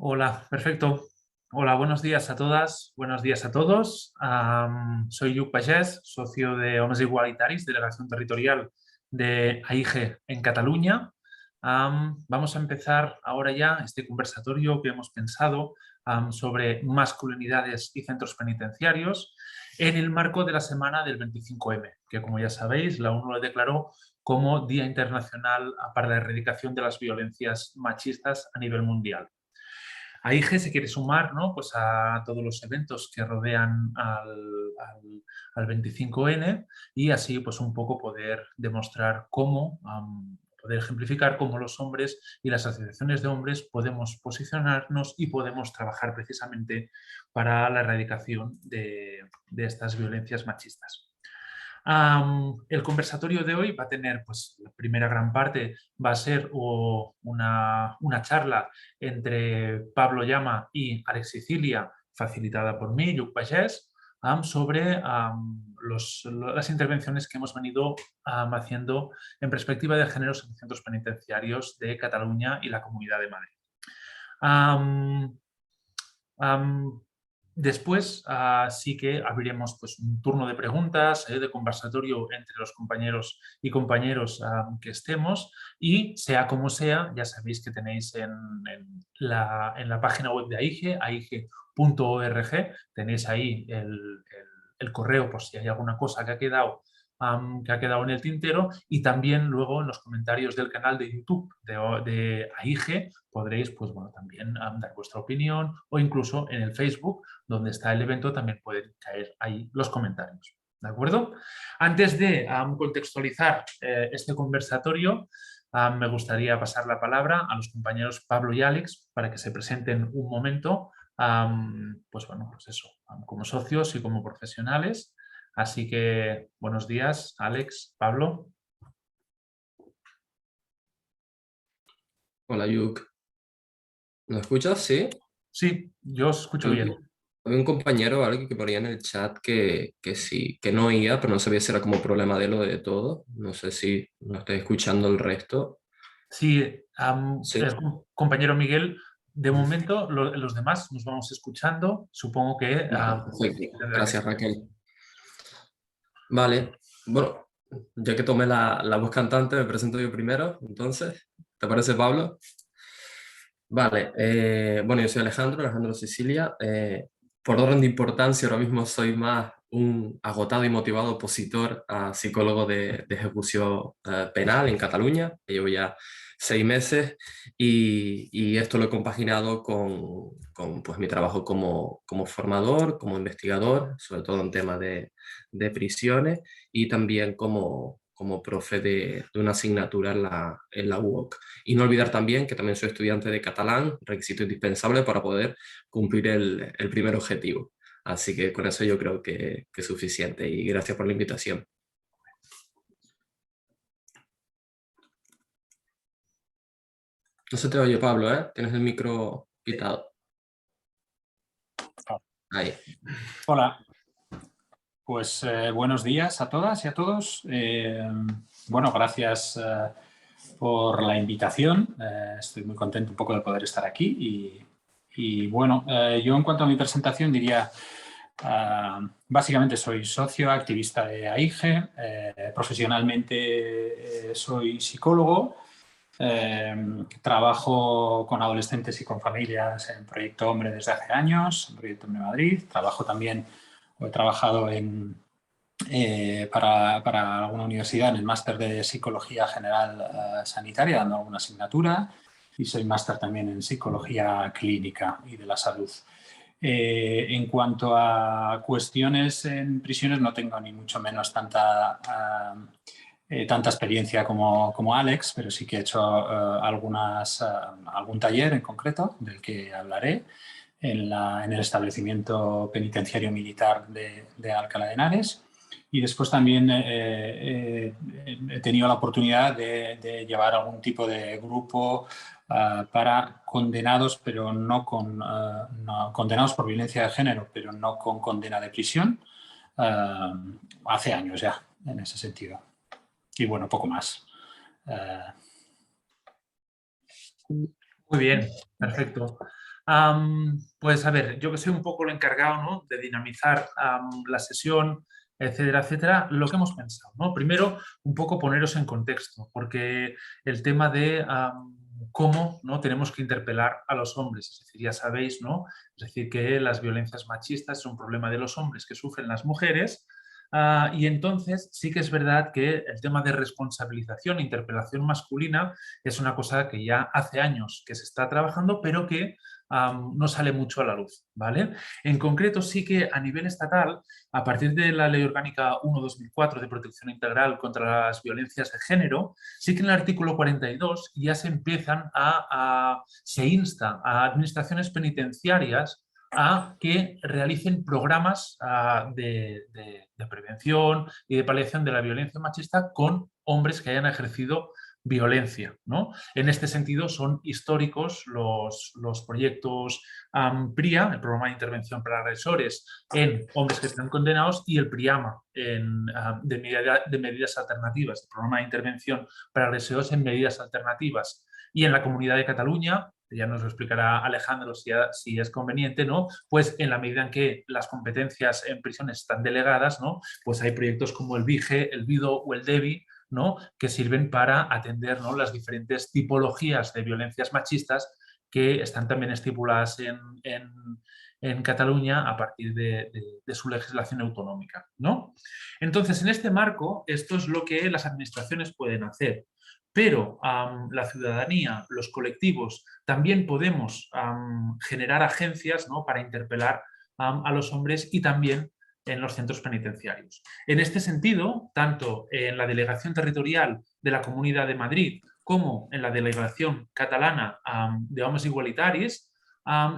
Hola, perfecto. Hola, buenos días a todas, buenos días a todos. Soy Lluc Pagès, socio de Homes Igualitaris, Delegación Territorial de AIGE en Cataluña. Vamos a empezar ahora ya este conversatorio que hemos pensado sobre masculinidades y centros penitenciarios en el marco de la semana del 25M, que como ya sabéis, la ONU lo declaró como Día Internacional para la Erradicación de las Violencias Machistas a nivel mundial. AIGE se quiere sumar, ¿no?, pues a todos los eventos que rodean al 25N y así pues un poco poder demostrar cómo, poder ejemplificar cómo los hombres y las asociaciones de hombres podemos posicionarnos y podemos trabajar precisamente para la erradicación de estas violencias machistas. El conversatorio de hoy va a tener, pues, la primera gran parte va a ser una charla entre Pablo Llama y Alex Sicilia, facilitada por mí, Lluc Pagès, sobre las intervenciones que hemos venido haciendo en perspectiva de géneros en centros penitenciarios de Cataluña y la Comunidad de Madrid. Después sí que abriremos pues, un turno de preguntas, de conversatorio entre los compañeros y compañeros que estemos y sea como sea, ya sabéis que tenéis en la página web de AIGE, aige.org, tenéis ahí el correo por si hay alguna cosa que ha quedado en el tintero, y también luego en los comentarios del canal de YouTube de AIGE podréis pues, bueno, también dar vuestra opinión, o incluso en el Facebook, donde está el evento, también pueden caer ahí los comentarios. ¿De acuerdo? Antes de contextualizar este conversatorio, me gustaría pasar la palabra a los compañeros Pablo y Alex para que se presenten un momento, pues bueno, pues eso, como socios y como profesionales. Así que buenos días, Alex, Pablo. Hola, Yuk. ¿Me escuchas? Sí. Sí, yo os escucho bien. Había un compañero, ¿vale?, que ponía en el chat que sí, que no oía, pero no sabía si era como problema de lo de todo. No sé si no estáis escuchando el resto. Sí, Sí. compañero Miguel, de momento los demás nos vamos escuchando. Supongo que Vale, perfecto. tendrá que Gracias, ser. Raquel. Vale. Bueno, ya que tomé la voz cantante, me presento yo primero, entonces. ¿Te parece, Pablo? Vale. Bueno, yo soy Alejandro Sicilia. Por orden de importancia, ahora mismo soy más un agotado y motivado opositor a psicólogo de ejecución penal en Cataluña. Llevo ya 6 meses y esto lo he compaginado con pues, mi trabajo como formador, como investigador, sobre todo en temas de prisiones, y también como profe de una asignatura en la UOC. Y no olvidar también que también soy estudiante de catalán, requisito indispensable para poder cumplir el primer objetivo. Así que con eso yo creo que es suficiente, y gracias por la invitación. No se te oye, Pablo, ¿eh? Tienes el micro quitado. Ahí. Hola, pues buenos días a todas y a todos. Bueno, gracias por la invitación. Estoy muy contento un poco de poder estar aquí. Y bueno, yo en cuanto a mi presentación diría, básicamente soy socio, activista de AIGE, profesionalmente soy psicólogo. Trabajo con adolescentes y con familias en Proyecto Hombre desde hace años, en Proyecto Hombre Madrid. Trabajo también, o he trabajado para alguna universidad en el máster de Psicología General Sanitaria, dando alguna asignatura, y soy máster también en Psicología Clínica y de la Salud. En cuanto a cuestiones en prisiones, no tengo ni mucho menos tanta experiencia como Alex, pero sí que he hecho algún taller en concreto del que hablaré en el establecimiento penitenciario militar de Alcalá de Henares. Y después también he tenido la oportunidad de llevar algún tipo de grupo para condenados, pero no condenados por violencia de género, pero no con condena de prisión, hace años ya, en ese sentido. Y bueno, poco más. Muy bien, perfecto. Pues a ver, yo que soy un poco el encargado, ¿no?, de dinamizar la sesión, etcétera, etcétera, lo que hemos pensado, ¿no? Primero, un poco poneros en contexto, porque el tema de cómo, ¿no?, tenemos que interpelar a los hombres, es decir, ya sabéis, ¿no?, es decir, que las violencias machistas es un problema de los hombres que sufren las mujeres. Y entonces sí que es verdad que el tema de responsabilización, interpelación masculina, es una cosa que ya hace años que se está trabajando, pero que no sale mucho a la luz, ¿vale? En concreto, sí que a nivel estatal, a partir de la Ley Orgánica 1/2004 de Protección Integral contra las Violencias de Género, sí que en el artículo 42 ya se empiezan se insta a administraciones penitenciarias a que realicen programas de prevención y de paliación de la violencia machista con hombres que hayan ejercido violencia, ¿no? En este sentido, son históricos los proyectos PRIA, el Programa de Intervención para Agresores en Hombres que están condenados, y el PRIAMA de medidas alternativas, el Programa de Intervención para Agresores en medidas alternativas. Y en la Comunidad de Cataluña, ya nos lo explicará Alejandro si es conveniente, ¿no?, pues en la medida en que las competencias en prisiones están delegadas, ¿no?, pues hay proyectos como el VIGE, el VIDO o el DEVI, ¿no?, que sirven para atender, ¿no?, las diferentes tipologías de violencias machistas que están también estipuladas en Cataluña a partir de su legislación autonómica, ¿no? Entonces, en este marco, esto es lo que las administraciones pueden hacer. Pero la ciudadanía, los colectivos, también podemos generar agencias, ¿no?, para interpelar a los hombres, y también en los centros penitenciarios. En este sentido, tanto en la Delegación Territorial de la Comunidad de Madrid como en la Delegación Catalana de Homes Igualitaris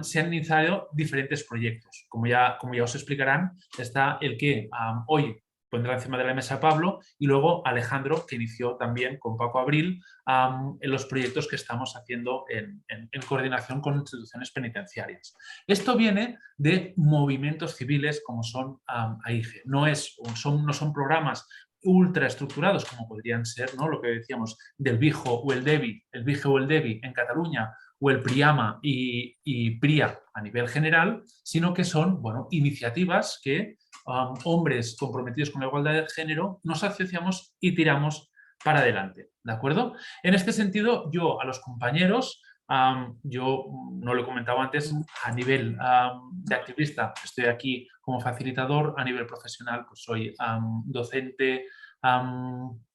se han iniciado diferentes proyectos. Como ya os explicarán, está el que hoy pondrá encima de la mesa Pablo, y luego Alejandro, que inició también con Paco Abril en los proyectos que estamos haciendo en coordinación con instituciones penitenciarias. Esto viene de movimientos civiles como son AIGE. No son programas ultraestructurados como podrían ser, ¿no?, lo que decíamos del VIGE o el DEVI en Cataluña, o el PRIAMA y PRIA a nivel general, sino que son, bueno, iniciativas que hombres comprometidos con la igualdad de género nos asociamos y tiramos para adelante, ¿de acuerdo? En este sentido, yo a los compañeros, yo no lo he comentado antes, a nivel de activista estoy aquí como facilitador, a nivel profesional pues soy docente,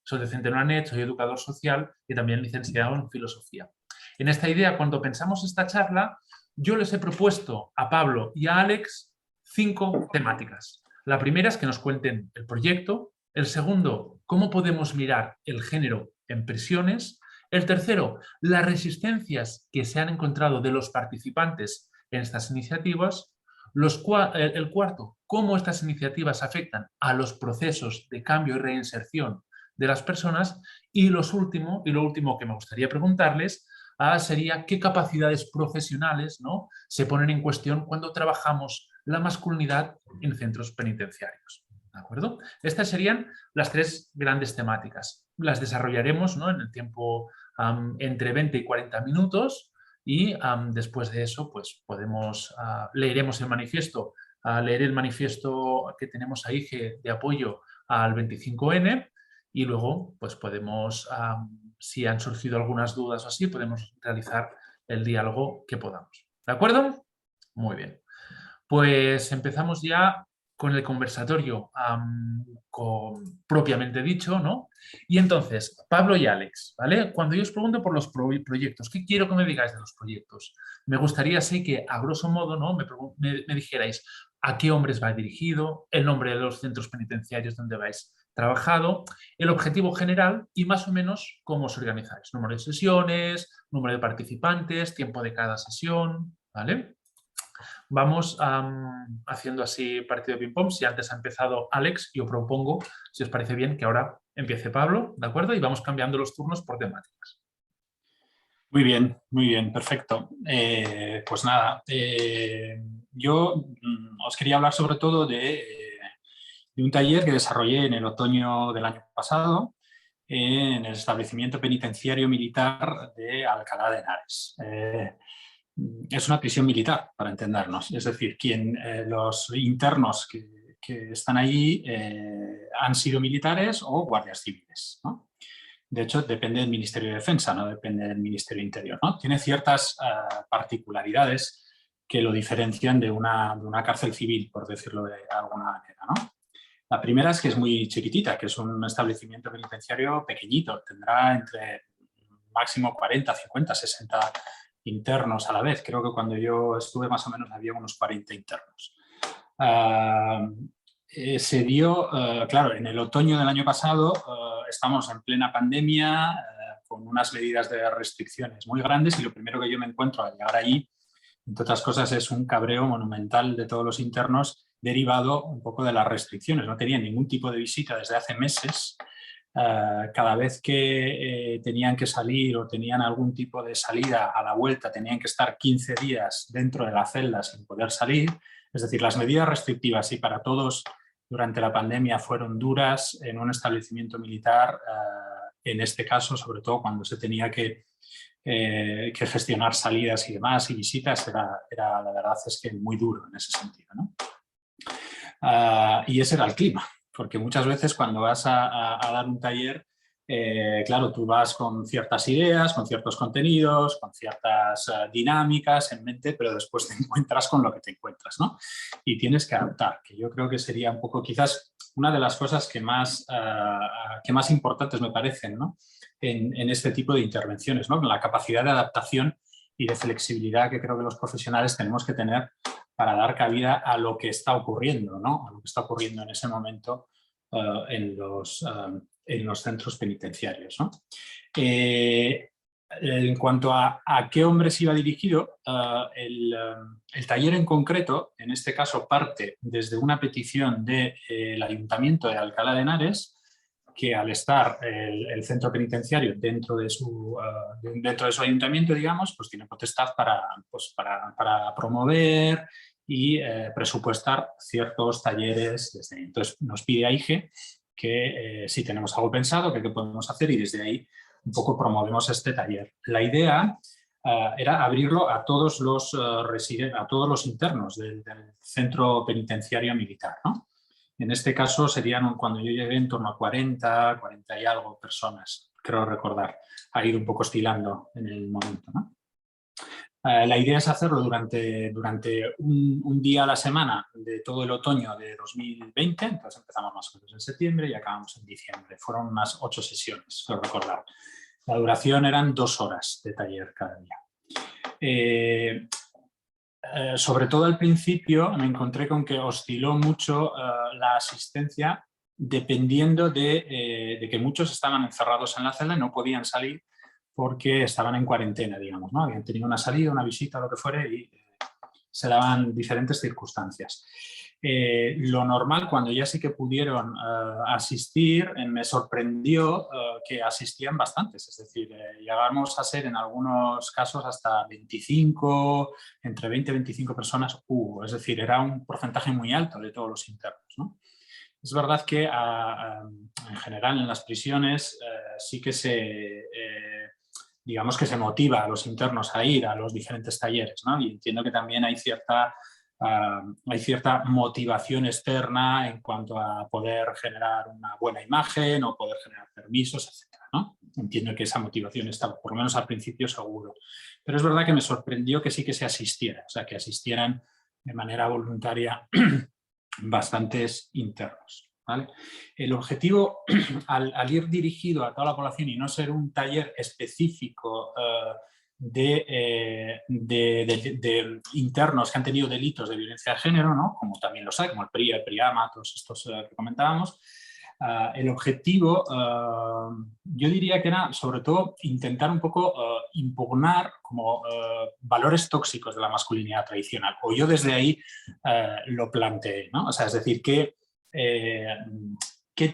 soy docente en la ANED, soy educador social y también licenciado en filosofía. En esta idea, cuando pensamos esta charla, yo les he propuesto a Pablo y a Alex 5 temáticas. La primera es que nos cuenten el proyecto. El segundo, cómo podemos mirar el género en prisiones. El tercero, las resistencias que se han encontrado de los participantes en estas iniciativas. El cuarto, cómo estas iniciativas afectan a los procesos de cambio y reinserción de las personas. Y lo último que me gustaría preguntarles sería qué capacidades profesionales, ¿no?, se ponen en cuestión cuando trabajamos la masculinidad en centros penitenciarios. ¿De acuerdo? Estas serían las 3 grandes temáticas. Las desarrollaremos, ¿no?, en el tiempo entre 20 y 40 minutos, y después de eso pues leeremos el manifiesto, leeré el manifiesto que tenemos ahí de apoyo al 25N, y luego pues podemos, si han surgido algunas dudas o así, podemos realizar el diálogo que podamos. ¿De acuerdo? Muy bien. Pues empezamos ya con el conversatorio propiamente dicho, ¿no? Y entonces, Pablo y Alex, ¿vale? Cuando yo os pregunto por los proyectos, ¿qué quiero que me digáis de los proyectos? Me gustaría, sí, que a grosso modo, ¿no?, me dijerais a qué hombres va dirigido, el nombre de los centros penitenciarios donde vais trabajado, el objetivo general y más o menos cómo os organizáis. Número de sesiones, número de participantes, tiempo de cada sesión, ¿vale? Vamos haciendo así partido de ping-pong. Si antes ha empezado Alex, yo propongo, si os parece bien, que ahora empiece Pablo, ¿de acuerdo? Y vamos cambiando los turnos por temáticas. Muy bien, perfecto. Pues nada, yo os quería hablar sobre todo de un taller que desarrollé en el otoño del año pasado en el establecimiento penitenciario militar de Alcalá de Henares. es una prisión militar, para entendernos. Es decir, los internos que están allí han sido militares o guardias civiles, ¿no? De hecho, depende del Ministerio de Defensa, no depende del Ministerio de Interior, ¿no? Tiene ciertas particularidades que lo diferencian de una cárcel civil, por decirlo de alguna manera, ¿no? La primera es que es muy chiquitita, que es un establecimiento penitenciario pequeñito. Tendrá entre máximo 40, 50, 60 internos a la vez. Creo que cuando yo estuve más o menos había unos 40 internos. Se dio, claro, en el otoño del año pasado estamos en plena pandemia con unas medidas de restricciones muy grandes y lo primero que yo me encuentro al llegar allí, entre otras cosas, es un cabreo monumental de todos los internos derivado un poco de las restricciones. No tenían ningún tipo de visita desde hace meses. Cada vez que tenían que salir o tenían algún tipo de salida a la vuelta, tenían que estar 15 días dentro de la celda sin poder salir. Es decir, las medidas restrictivas y para todos durante la pandemia fueron duras en un establecimiento militar, en este caso, sobre todo cuando se tenía que gestionar salidas y demás y visitas, era la verdad es que muy duro en ese sentido, ¿no? Y ese era el clima, porque muchas veces cuando vas a dar un taller, claro, tú vas con ciertas ideas, con ciertos contenidos, con ciertas dinámicas en mente, pero después te encuentras con lo que te encuentras, ¿no? Y tienes que adaptar, que yo creo que sería un poco quizás una de las cosas que más importantes me parecen, ¿no? En este tipo de intervenciones, ¿no? La capacidad de adaptación y de flexibilidad que creo que los profesionales tenemos que tener para dar cabida a lo que está ocurriendo, ¿no? A lo que está ocurriendo en ese momento en los centros penitenciarios, ¿no? En cuanto a qué hombres iba dirigido, el taller en concreto, en este caso, parte desde una petición del Ayuntamiento de Alcalá de Henares, que al estar el centro penitenciario dentro de su ayuntamiento, digamos, pues tiene potestad para promover y presupuestar ciertos talleres desde ahí. Entonces nos pide AIGE que si tenemos algo pensado, que qué podemos hacer, y desde ahí un poco promovemos este taller. La idea era abrirlo a todos los internos del centro penitenciario militar, ¿no? En este caso serían, cuando yo llegué, en torno a 40 y algo personas, creo recordar. Ha ido un poco oscilando en el momento, ¿no? La idea es hacerlo durante un día a la semana de todo el otoño de 2020, entonces empezamos más o menos en septiembre y acabamos en diciembre. Fueron unas 8 sesiones, creo recordar. La duración eran 2 horas de taller cada día. Sobre todo al principio me encontré con que osciló mucho la asistencia dependiendo de que muchos estaban encerrados en la celda y no podían salir porque estaban en cuarentena, digamos, ¿no? Habían tenido una salida, una visita, lo que fuere, y se daban diferentes circunstancias. Lo normal, cuando ya sí que pudieron asistir, me sorprendió que asistían bastantes, es decir, llegamos a ser en algunos casos hasta 25, entre 20 y 25 personas, es decir, era un porcentaje muy alto de todos los internos, ¿no? Es verdad que en general en las prisiones sí que digamos que se motiva a los internos a ir a los diferentes talleres, ¿no? Y entiendo que también hay cierta motivación externa en cuanto a poder generar una buena imagen o poder generar permisos, etcétera, ¿no? Entiendo que esa motivación está, por lo menos al principio, seguro. Pero es verdad que me sorprendió que sí que se asistiera, o sea, que asistieran de manera voluntaria bastantes internos, ¿vale? El objetivo, al ir dirigido a toda la población y no ser un taller específico de internos que han tenido delitos de violencia de género, ¿no? Como también los hay, como el PRIA, el PRIAMA, todos estos que comentábamos, el objetivo, yo diría que era sobre todo intentar un poco impugnar como valores tóxicos de la masculinidad tradicional, o yo desde ahí lo planteé, ¿no? O sea, es decir, ¿qué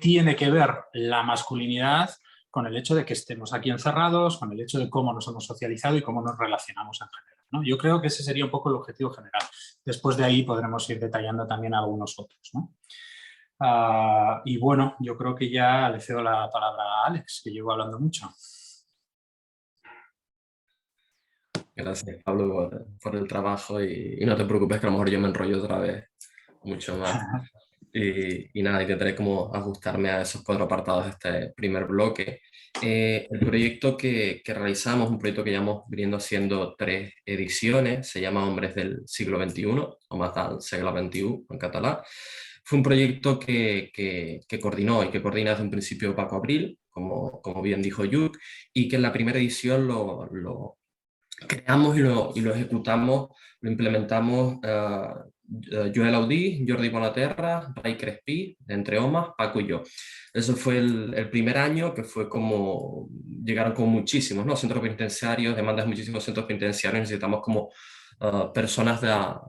tiene que ver la masculinidad con el hecho de que estemos aquí encerrados, con el hecho de cómo nos hemos socializado y cómo nos relacionamos en general, ¿no? Yo creo que ese sería un poco el objetivo general. Después de ahí podremos ir detallando también algunos otros, ¿no? Y bueno, yo creo que ya le cedo la palabra a Alex, que llevo hablando mucho. Gracias, Pablo, por el trabajo y no te preocupes que a lo mejor yo me enrollo otra vez mucho más. Y nada, intentaré como ajustarme a esos cuatro apartados de este primer bloque. El proyecto que realizamos, un proyecto que llevamos viniendo haciendo 3 ediciones, se llama Hombres del siglo XXI, o más del siglo XXI en catalán. Fue un proyecto que coordinó y que coordina desde un principio Paco Abril, como bien dijo Yuk, y que en la primera edición lo creamos y lo ejecutamos, lo implementamos Joel Audí, Jordi Bonaterra, Ray Crespi, entre Omas, Paco y yo. Eso fue el primer año que fue como, llegaron con muchísimos, ¿no? Centros penitenciarios, demandas de muchísimos centros penitenciarios, necesitamos como personas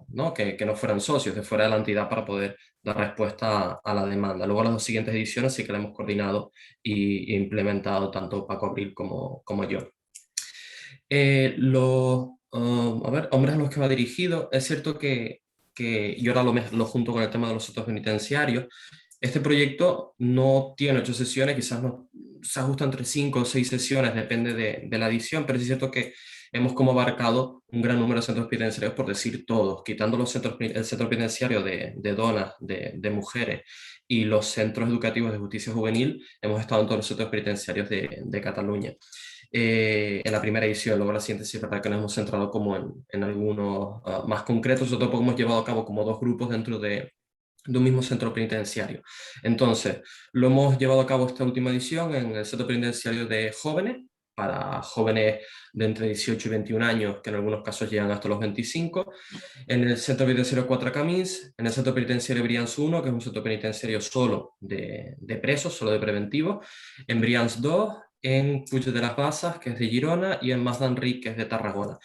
¿no? Que no fueran socios, de fuera de la entidad para poder dar respuesta a la demanda. Luego las 2 siguientes ediciones sí que la hemos coordinado y implementado tanto Paco Abril como yo. A ver, hombres a los que va dirigido, es cierto que yo ahora lo junto con el tema de los centros penitenciarios. Este proyecto no tiene 8 sesiones, quizás no, se ajusta entre 5 o 6 sesiones, depende de la edición, pero es cierto que hemos como abarcado un gran número de centros penitenciarios, por decir todos, quitando el centro penitenciario de donas, de mujeres y los centros educativos de justicia juvenil, hemos estado en todos los centros penitenciarios de Cataluña. En la primera edición, luego la siguiente sí es verdad que nos hemos centrado como en algunos más concretos, sobre todo porque hemos llevado a cabo como 2 grupos dentro de un mismo centro penitenciario. Entonces, lo hemos llevado a cabo esta última edición en el centro penitenciario de jóvenes, para jóvenes de entre 18 y 21 años, que en algunos casos llegan hasta los 25, en el centro penitenciario Cuatro Camins, en el centro penitenciario Brians 1, que es un centro penitenciario solo de presos, solo de preventivos, en Brians 2, en Puig de las Basas, que es de Girona, y en Mas d'Enric, que es de Tarragona.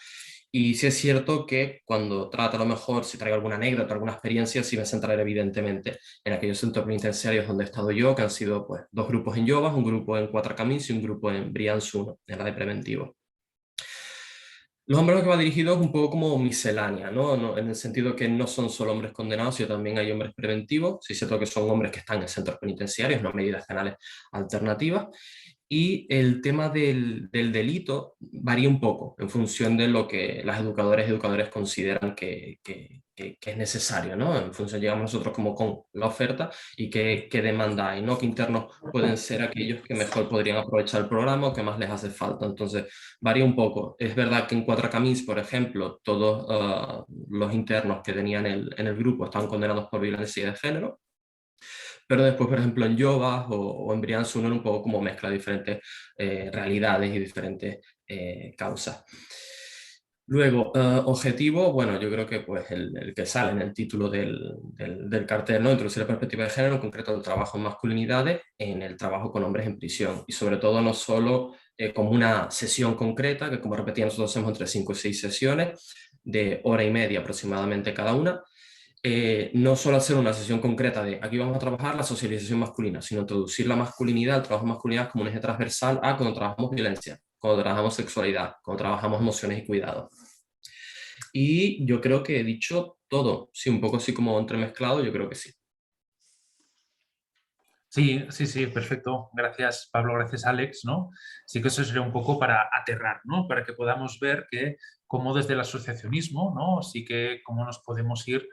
Y sí es cierto que cuando trata a lo mejor, si traigo alguna anécdota, alguna experiencia, sí me centraré evidentemente en aquellos centros penitenciarios donde he estado yo, que han sido pues 2 grupos en Llobas, un grupo en Cuatro Camins y un grupo en Brians 1, en la de preventivo. Los hombres a los que va dirigido es un poco como miscelánea, ¿no? En el sentido que no son solo hombres condenados, sino también hay hombres preventivos. Sí es cierto que son hombres que están en centros penitenciarios, no medidas penales alternativas. Y el tema del delito varía un poco en función de lo que las educadoras y educadores consideran que es necesario, ¿no? En función, llegamos nosotros como con la oferta y qué demanda hay, ¿no? ¿Qué internos pueden ser aquellos que mejor podrían aprovechar el programa o que más les hace falta? Entonces, varía un poco. Es verdad que en Cuatro Camins, por ejemplo, todos los internos que tenían en el grupo estaban condenados por violencia de género, pero después, por ejemplo, en Jovas o en Brians uno un poco como mezcla diferentes realidades y diferentes causas. Luego, objetivo, bueno, yo creo que pues el que sale en el título del cartel, ¿no? Introducir la perspectiva de género, en concreto el trabajo en masculinidades, en el trabajo con hombres en prisión. Y sobre todo no solo como una sesión concreta, que como repetía nosotros hacemos entre 5 y 6 sesiones, de hora y media aproximadamente cada una, no solo hacer una sesión concreta de aquí vamos a trabajar la socialización masculina, sino introducir la masculinidad, el trabajo de masculinidad como un eje transversal a cuando trabajamos violencia, cuando trabajamos sexualidad, cuando trabajamos emociones y cuidados. Y yo creo que he dicho todo, sí, un poco así como entremezclado, yo creo que sí. Sí, sí, sí, perfecto. Gracias, Pablo, gracias, Alex, ¿no? Sí que eso sería un poco para aterrar, ¿no? Para que podamos ver que cómo desde el asociacionismo, ¿no? Sí que cómo nos podemos ir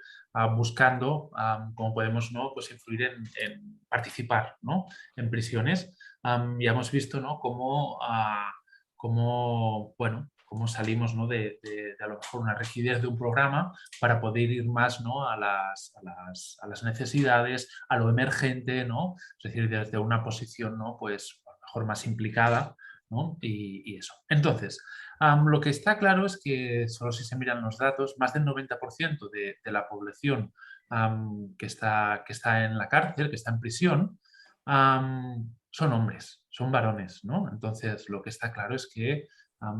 buscando, cómo podemos, ¿no? Pues influir en participar, ¿no? En prisiones. Ya hemos visto, ¿no? Cómo, bueno, cómo salimos, ¿no? De a lo mejor una rigidez de un programa para poder ir más, ¿no? A las necesidades, a lo emergente, ¿no? Es decir, desde una posición, ¿no? Pues a lo mejor más implicada, ¿no? Y eso. Entonces, lo que está claro es que, solo si se miran los datos, más del 90% de la población que está en la cárcel, que está en prisión, son hombres, son varones, ¿no? Entonces, lo que está claro es que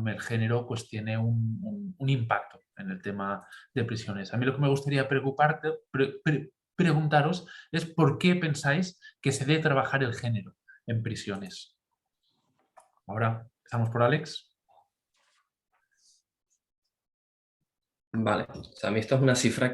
el género pues tiene un impacto en el tema de prisiones. A mí lo que me gustaría preguntaros es por qué pensáis que se debe trabajar el género en prisiones. Ahora empezamos por Alex. Vale, o sea, a mí esto es una cifra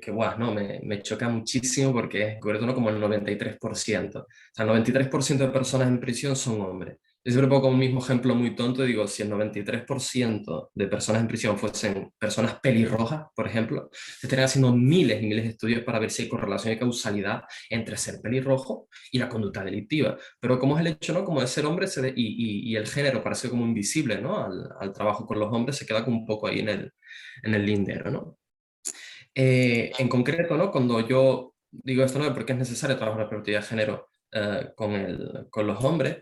guau, ¿no? Me choca muchísimo porque es como el 93%. O sea, el 93% de personas en prisión son hombres. Yo siempre pongo como un mismo ejemplo muy tonto, digo, si el 93% de personas en prisión fuesen personas pelirrojas, por ejemplo, se estarían haciendo miles y miles de estudios para ver si hay correlación y causalidad entre ser pelirrojo y la conducta delictiva. Pero como es el hecho, ¿no? Como de ser hombre y el género parece como invisible, ¿no? Al trabajo con los hombres se queda como un poco ahí en el lindero, ¿no? En concreto, ¿no? Cuando yo digo esto, ¿no? Porque es necesario trabajar la perspectiva de género con los hombres,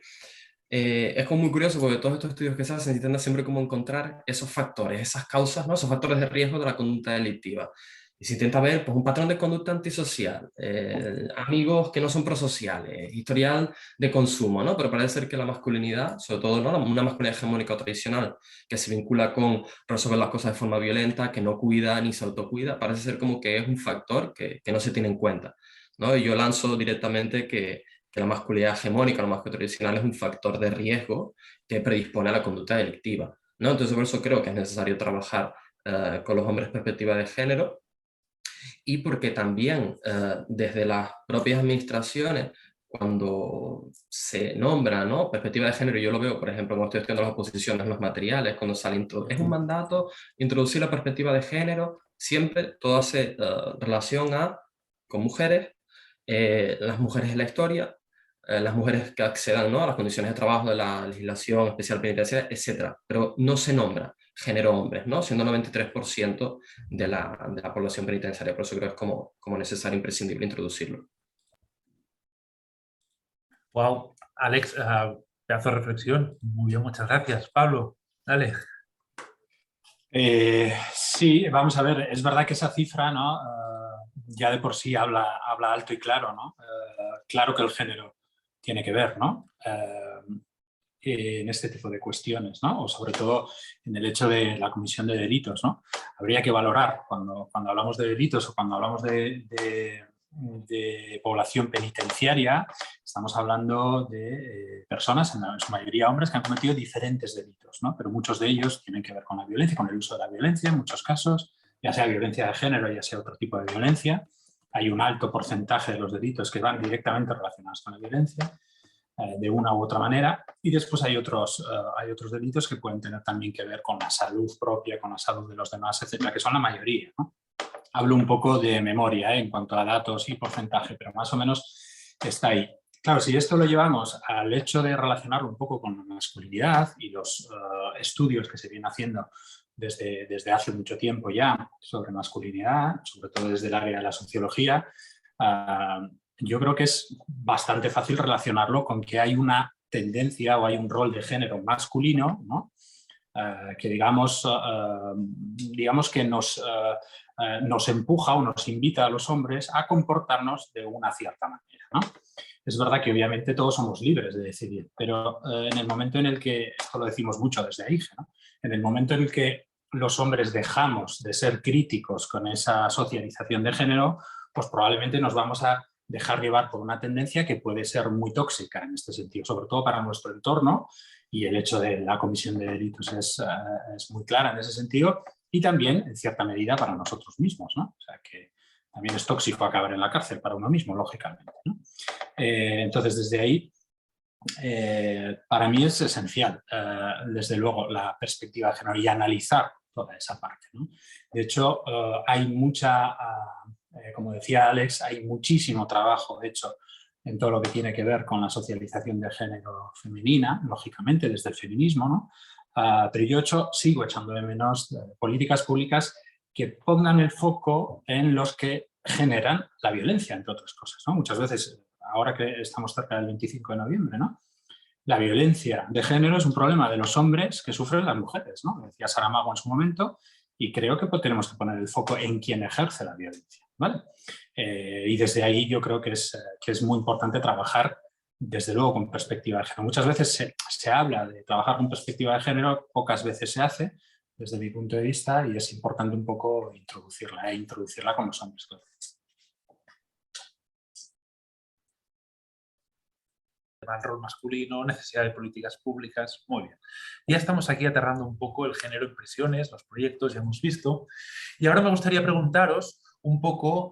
es como muy curioso porque todos estos estudios que se hacen intentan siempre como encontrar esos factores, esas causas, ¿no? Esos factores de riesgo de la conducta delictiva. Y se intenta ver pues, un patrón de conducta antisocial, amigos que no son prosociales, historial de consumo, ¿no? Pero parece ser que la masculinidad, sobre todo ¿no? Una masculinidad hegemónica o tradicional que se vincula con resolver las cosas de forma violenta, que no cuida ni se autocuida, parece ser como que es un factor que no se tiene en cuenta, ¿no? Y yo lanzo directamente que la masculinidad hegemónica, la masculinidad tradicional es un factor de riesgo que predispone a la conducta delictiva, ¿no? Entonces, por eso creo que es necesario trabajar con los hombres perspectiva de género y porque también desde las propias administraciones, cuando se nombra, ¿no? Perspectiva de género, yo lo veo, por ejemplo, cuando estoy estudiando las oposiciones, los materiales, cuando sale, es un mandato introducir la perspectiva de género, siempre todo hace relación con mujeres, las mujeres en la historia, las mujeres que accedan, ¿no? A las condiciones de trabajo de la legislación especial penitenciaria, etcétera. Pero no se nombra género hombres, ¿no? Siendo 93% de la población penitenciaria. Por eso creo que es como necesario, imprescindible introducirlo. Wow, Alex, pedazo de reflexión. Muy bien, muchas gracias. Pablo, dale. Sí, vamos a ver, es verdad que esa cifra, ¿no? Ya de por sí habla alto y claro, ¿no? Claro que el género tiene que ver, ¿no? En este tipo de cuestiones, ¿no? O sobre todo en el hecho de la comisión de delitos, ¿no? Habría que valorar cuando hablamos de delitos o cuando hablamos de población penitenciaria, estamos hablando de personas, en su mayoría hombres, que han cometido diferentes delitos, ¿no? Pero muchos de ellos tienen que ver con la violencia, con el uso de la violencia en muchos casos, ya sea violencia de género, ya sea otro tipo de violencia. Hay un alto porcentaje de los delitos que van directamente relacionados con la violencia de una u otra manera, y después hay otros delitos que pueden tener también que ver con la salud propia, con la salud de los demás, etcétera, que son la mayoría, ¿no? Hablo un poco de memoria en cuanto a datos y porcentaje, pero más o menos está ahí. Claro, si esto lo llevamos al hecho de relacionarlo un poco con la masculinidad y los estudios que se vienen haciendo desde hace mucho tiempo ya sobre masculinidad, sobre todo desde el área de la sociología, yo creo que es bastante fácil relacionarlo con que hay una tendencia o hay un rol de género masculino, ¿no? Que digamos que nos empuja o nos invita a los hombres a comportarnos de una cierta manera, ¿no? Es verdad que obviamente todos somos libres de decidir, pero en el momento en el que, esto lo decimos mucho desde AIGE, ¿no? En el momento en el que los hombres dejamos de ser críticos con esa socialización de género, pues probablemente nos vamos a dejar llevar por una tendencia que puede ser muy tóxica en este sentido, sobre todo para nuestro entorno, y el hecho de la comisión de delitos es muy clara en ese sentido, y también, en cierta medida, para nosotros mismos, ¿no? O sea, que también es tóxico acabar en la cárcel para uno mismo, lógicamente, ¿no? Entonces, desde ahí, para mí es esencial, desde luego, la perspectiva de género y analizar toda esa parte, ¿no? De hecho, hay mucha, como decía Alex, hay muchísimo trabajo hecho en todo lo que tiene que ver con la socialización de género femenina, lógicamente, desde el feminismo, ¿no? Pero yo sigo echando de menos políticas públicas que pongan el foco en los que generan la violencia, entre otras cosas, ¿no? Muchas veces, ahora que estamos cerca del 25 de noviembre, ¿no? La violencia de género es un problema de los hombres que sufren las mujeres, ¿no? Decía Saramago en su momento, y creo que tenemos que poner el foco en quien ejerce la violencia, ¿vale? Y desde ahí yo creo que es muy importante trabajar, desde luego, con perspectiva de género. Muchas veces se habla de trabajar con perspectiva de género, pocas veces se hace, desde mi punto de vista, y es importante un poco introducirla con los hombres, claro. El rol masculino, necesidad de políticas públicas, muy bien. Ya estamos aquí aterrando un poco el género en prisiones, los proyectos, ya hemos visto. Y ahora me gustaría preguntaros un poco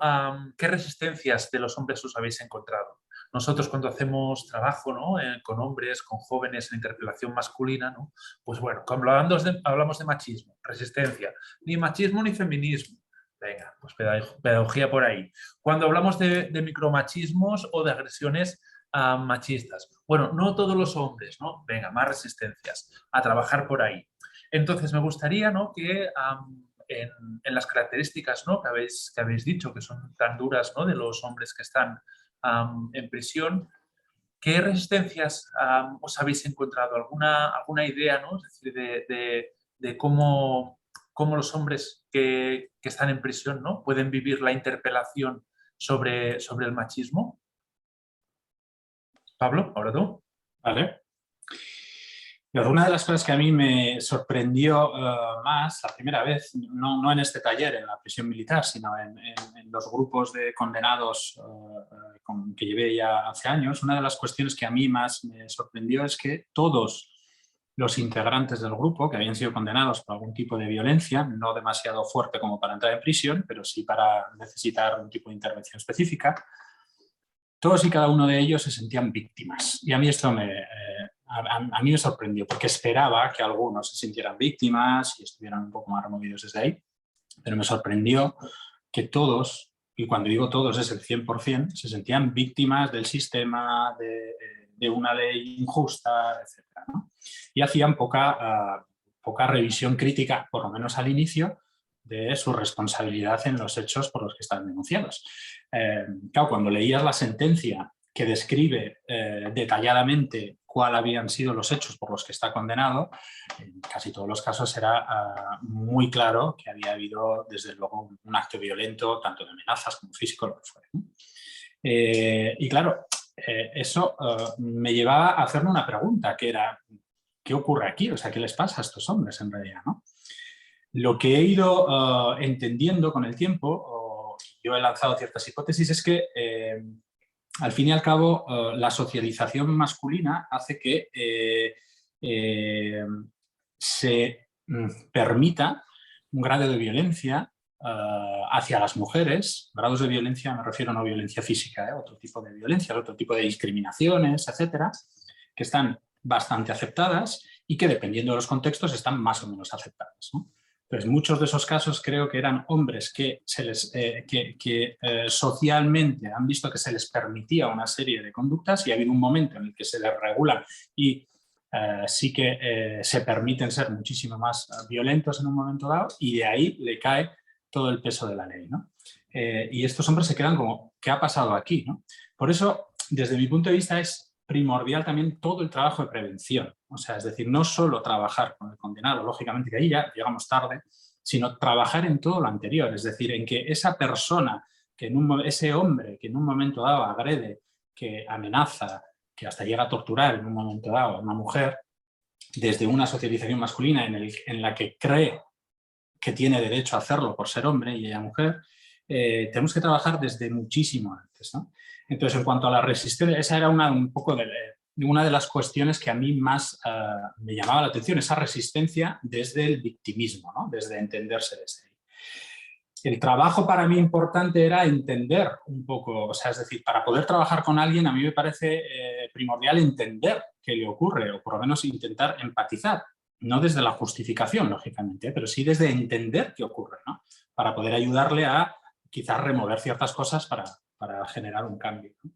qué resistencias de los hombres os habéis encontrado. Nosotros cuando hacemos trabajo, ¿no? Con hombres, con jóvenes en interpelación masculina, ¿no? Pues bueno, cuando hablamos de machismo, resistencia, ni machismo ni feminismo. Venga, pues pedagogía por ahí. Cuando hablamos de micromachismos o de agresiones machistas, bueno, no todos los hombres, ¿no? Venga, más resistencias, a trabajar por ahí. Entonces, me gustaría, ¿no? que en las características, ¿no? que habéis dicho, que son tan duras, ¿no? de los hombres que están en prisión, ¿qué resistencias os habéis encontrado? ¿Alguna idea, ¿no? Es decir, de cómo los hombres que están en prisión, ¿no? pueden vivir la interpelación sobre el machismo? Pablo, ahora tú. Vale. Una de las cosas que a mí me sorprendió más la primera vez, no en este taller, en la prisión militar, sino en los grupos de condenados que llevé ya hace años, una de las cuestiones que a mí más me sorprendió es que todos los integrantes del grupo que habían sido condenados por algún tipo de violencia, no demasiado fuerte como para entrar en prisión, pero sí para necesitar un tipo de intervención específica, todos y cada uno de ellos se sentían víctimas. Y a mí esto a mí me sorprendió, porque esperaba que algunos se sintieran víctimas y estuvieran un poco más removidos desde ahí, pero me sorprendió que todos, y cuando digo todos es el 100%, se sentían víctimas del sistema, de una ley injusta, etc., ¿no? Y hacían poca revisión crítica, por lo menos al inicio, de su responsabilidad en los hechos por los que están denunciados. Claro, cuando leías la sentencia que describe detalladamente cuáles habían sido los hechos por los que está condenado, en casi todos los casos era muy claro que había habido, desde luego, un acto violento, tanto de amenazas como físico, lo que fuera, ¿no? Y claro, eso me llevaba a hacerme una pregunta, que era, ¿qué ocurre aquí? O sea, ¿qué les pasa a estos hombres en realidad, ¿no? Lo que he ido entendiendo con el tiempo, yo he lanzado ciertas hipótesis, es que al fin y al cabo la socialización masculina hace que se permita un grado de violencia hacia las mujeres. Grados de violencia me refiero a no violencia física, otro tipo de violencia, otro tipo de discriminaciones, etcétera, que están bastante aceptadas y que dependiendo de los contextos están más o menos aceptadas, ¿no? Entonces, muchos de esos casos creo que eran hombres que, socialmente han visto que se les permitía una serie de conductas y ha habido un momento en el que se les regulan y sí que se permiten ser muchísimo más violentos en un momento dado, y de ahí le cae todo el peso de la ley, ¿no? Y estos hombres se quedan como, ¿qué ha pasado aquí, ¿no? Por eso, desde mi punto de vista, es primordial también todo el trabajo de prevención. O sea, es decir, no solo trabajar con el condenado, lógicamente que ahí ya llegamos tarde, sino trabajar en todo lo anterior. Es decir, en que esa persona, ese hombre que en un momento dado agrede, que amenaza, que hasta llega a torturar en un momento dado a una mujer, desde una socialización masculina en la que cree que tiene derecho a hacerlo por ser hombre y ella mujer, tenemos que trabajar desde muchísimo antes, ¿no? Entonces, en cuanto a la resistencia, esa era una de las cuestiones que a mí más me llamaba la atención, esa resistencia desde el victimismo, ¿no? Desde entenderse desde ahí. El trabajo para mí importante era entender un poco, o sea, es decir, para poder trabajar con alguien a mí me parece primordial entender qué le ocurre, o por lo menos intentar empatizar, no desde la justificación, lógicamente, pero sí desde entender qué ocurre, ¿no? Para poder ayudarle a quizás remover ciertas cosas para generar un cambio, ¿no?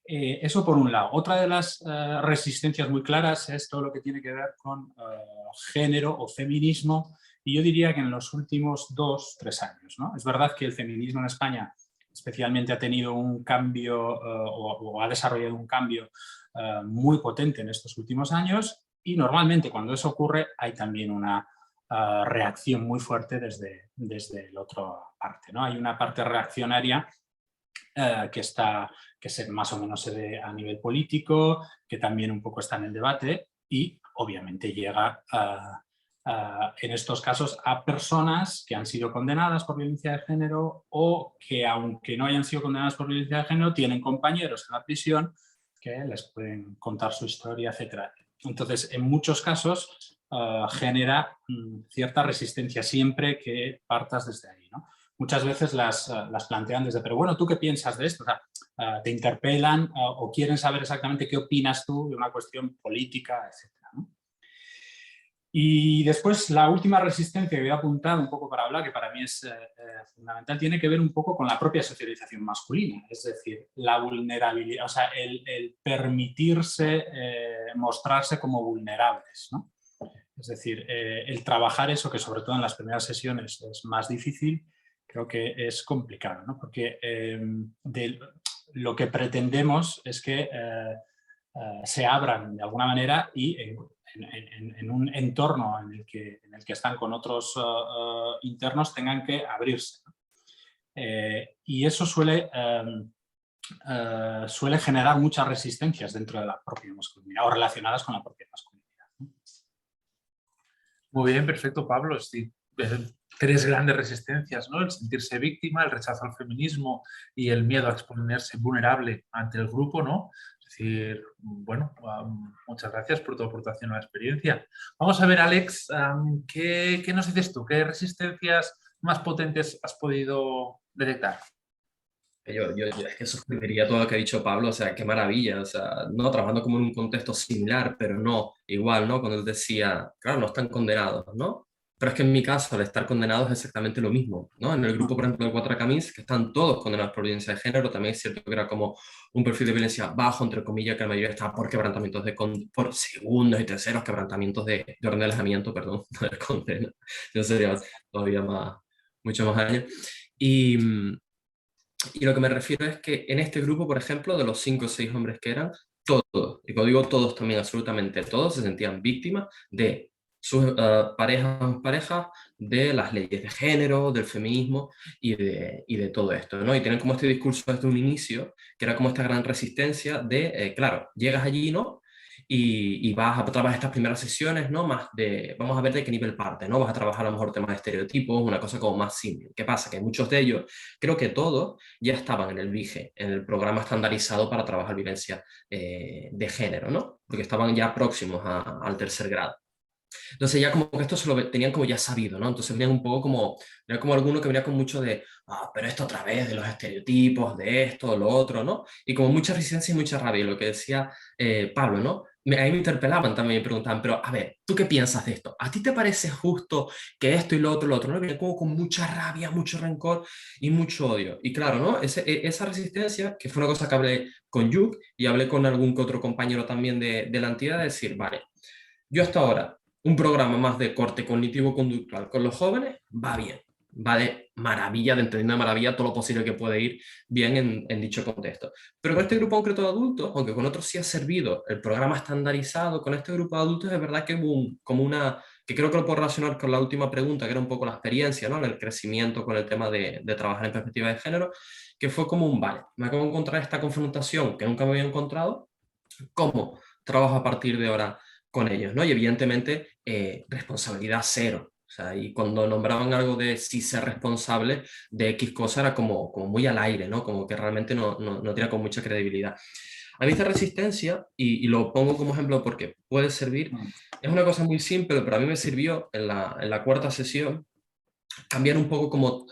Eso por un lado. Otra de las resistencias muy claras es todo lo que tiene que ver con género o feminismo, y yo diría que en los últimos 2-3 años, ¿no? Es verdad que el feminismo en España especialmente ha tenido un cambio o ha desarrollado un cambio muy potente en estos últimos años, y normalmente cuando eso ocurre hay también una reacción muy fuerte desde la otra parte, ¿no? Hay una parte reaccionaria que más o menos se ve a nivel político, que también un poco está en el debate, y obviamente llega en estos casos a personas que han sido condenadas por violencia de género, o que, aunque no hayan sido condenadas por violencia de género, tienen compañeros en la prisión que les pueden contar su historia, etc. Entonces, en muchos casos genera cierta resistencia siempre que partas desde ahí, ¿no? Muchas veces las plantean desde, pero bueno, ¿tú qué piensas de esto? O sea, te interpelan o quieren saber exactamente qué opinas tú de una cuestión política, etc. Y después la última resistencia que voy a apuntar un poco para hablar, que para mí es fundamental, tiene que ver un poco con la propia socialización masculina, es decir, la vulnerabilidad, o sea, el permitirse mostrarse como vulnerables, ¿no? Es decir, el trabajar eso, que sobre todo en las primeras sesiones es más difícil, creo que es complicado, ¿no? Porque lo que pretendemos es que se abran de alguna manera y en un entorno en el que están con otros internos tengan que abrirse, ¿no? Y eso suele generar muchas resistencias dentro de la propia masculinidad o relacionadas con la propia masculinidad, ¿no? Muy bien, perfecto, Pablo. Sí, tres grandes resistencias, ¿no? El sentirse víctima, el rechazo al feminismo y el miedo a exponerse vulnerable ante el grupo, ¿no? Es decir, bueno, muchas gracias por tu aportación a la experiencia. Vamos a ver, Alex, ¿qué nos dices tú? ¿Qué resistencias más potentes has podido detectar? Yo es que suscribiría todo lo que ha dicho Pablo, o sea, qué maravilla, o sea, no, trabajando como en un contexto similar, pero no, igual, ¿no? Cuando él decía, claro, no están condenados, ¿no? Pero es que en mi caso, al estar condenados es exactamente lo mismo, ¿no? En el grupo, por ejemplo, de Cuatro Camins, que están todos condenados por violencia de género, también es cierto que era como un perfil de violencia bajo, entre comillas, que la mayoría estaba por quebrantamientos por segundos y terceros quebrantamientos de orden de alejamiento, perdón, no de condena. Yo sería todavía más, mucho más años. Y, y lo que me refiero es que en este grupo, por ejemplo, de los 5 o 6 hombres que eran, todos, y cuando digo todos también, absolutamente todos, se sentían víctimas de sus parejas, de las leyes de género, del feminismo y de todo esto, ¿no? Y tienen como este discurso desde un inicio, que era como esta gran resistencia de, claro, llegas allí, ¿no? Y vas a trabajar estas primeras sesiones, ¿no? Más de, vamos a ver de qué nivel parte, ¿no? Vas a trabajar a lo mejor temas de estereotipos, una cosa como más simple. ¿Qué pasa? Que muchos de ellos, creo que todos, ya estaban en el VIGE, en el programa estandarizado para trabajar violencia de género, ¿no? Porque estaban ya próximos al tercer grado. Entonces ya como que esto se lo tenían como ya sabido, ¿no? Entonces venían un poco como, era como alguno que venía con mucho de, pero esto otra vez, de los estereotipos, de esto, lo otro, ¿no? Y como mucha resistencia y mucha rabia, y lo que decía Pablo, ¿no? A mí me interpelaban también, me preguntaban, pero a ver, ¿tú qué piensas de esto? ¿A ti te parece justo que esto y lo otro, ¿no? Venía como con mucha rabia, mucho rencor y mucho odio. Y claro, ¿no? Esa resistencia, que fue una cosa que hablé con Yuk y hablé con algún que otro compañero también de la entidad, de decir, vale, yo hasta ahora, un programa más de corte cognitivo-conductual con los jóvenes va bien, va de maravilla, de entendiendo de maravilla todo lo posible que puede ir bien en dicho contexto. Pero con este grupo concreto de adultos, aunque con otros sí ha servido el programa estandarizado, con este grupo de adultos es verdad que hubo como una, que creo que lo puedo relacionar con la última pregunta, que era un poco la experiencia, ¿no? En el crecimiento con el tema de trabajar en perspectiva de género, que fue como un, vale, me acabo de encontrar esta confrontación que nunca me había encontrado, ¿cómo trabajo a partir de ahora con ellos, ¿no? Y evidentemente responsabilidad cero. O sea, y cuando nombraban algo de sí ser responsable de X cosa era como muy al aire, ¿no? Como que realmente no tenía con mucha credibilidad. A mí esta resistencia, y lo pongo como ejemplo porque puede servir, es una cosa muy simple, pero a mí me sirvió en la cuarta sesión cambiar un poco como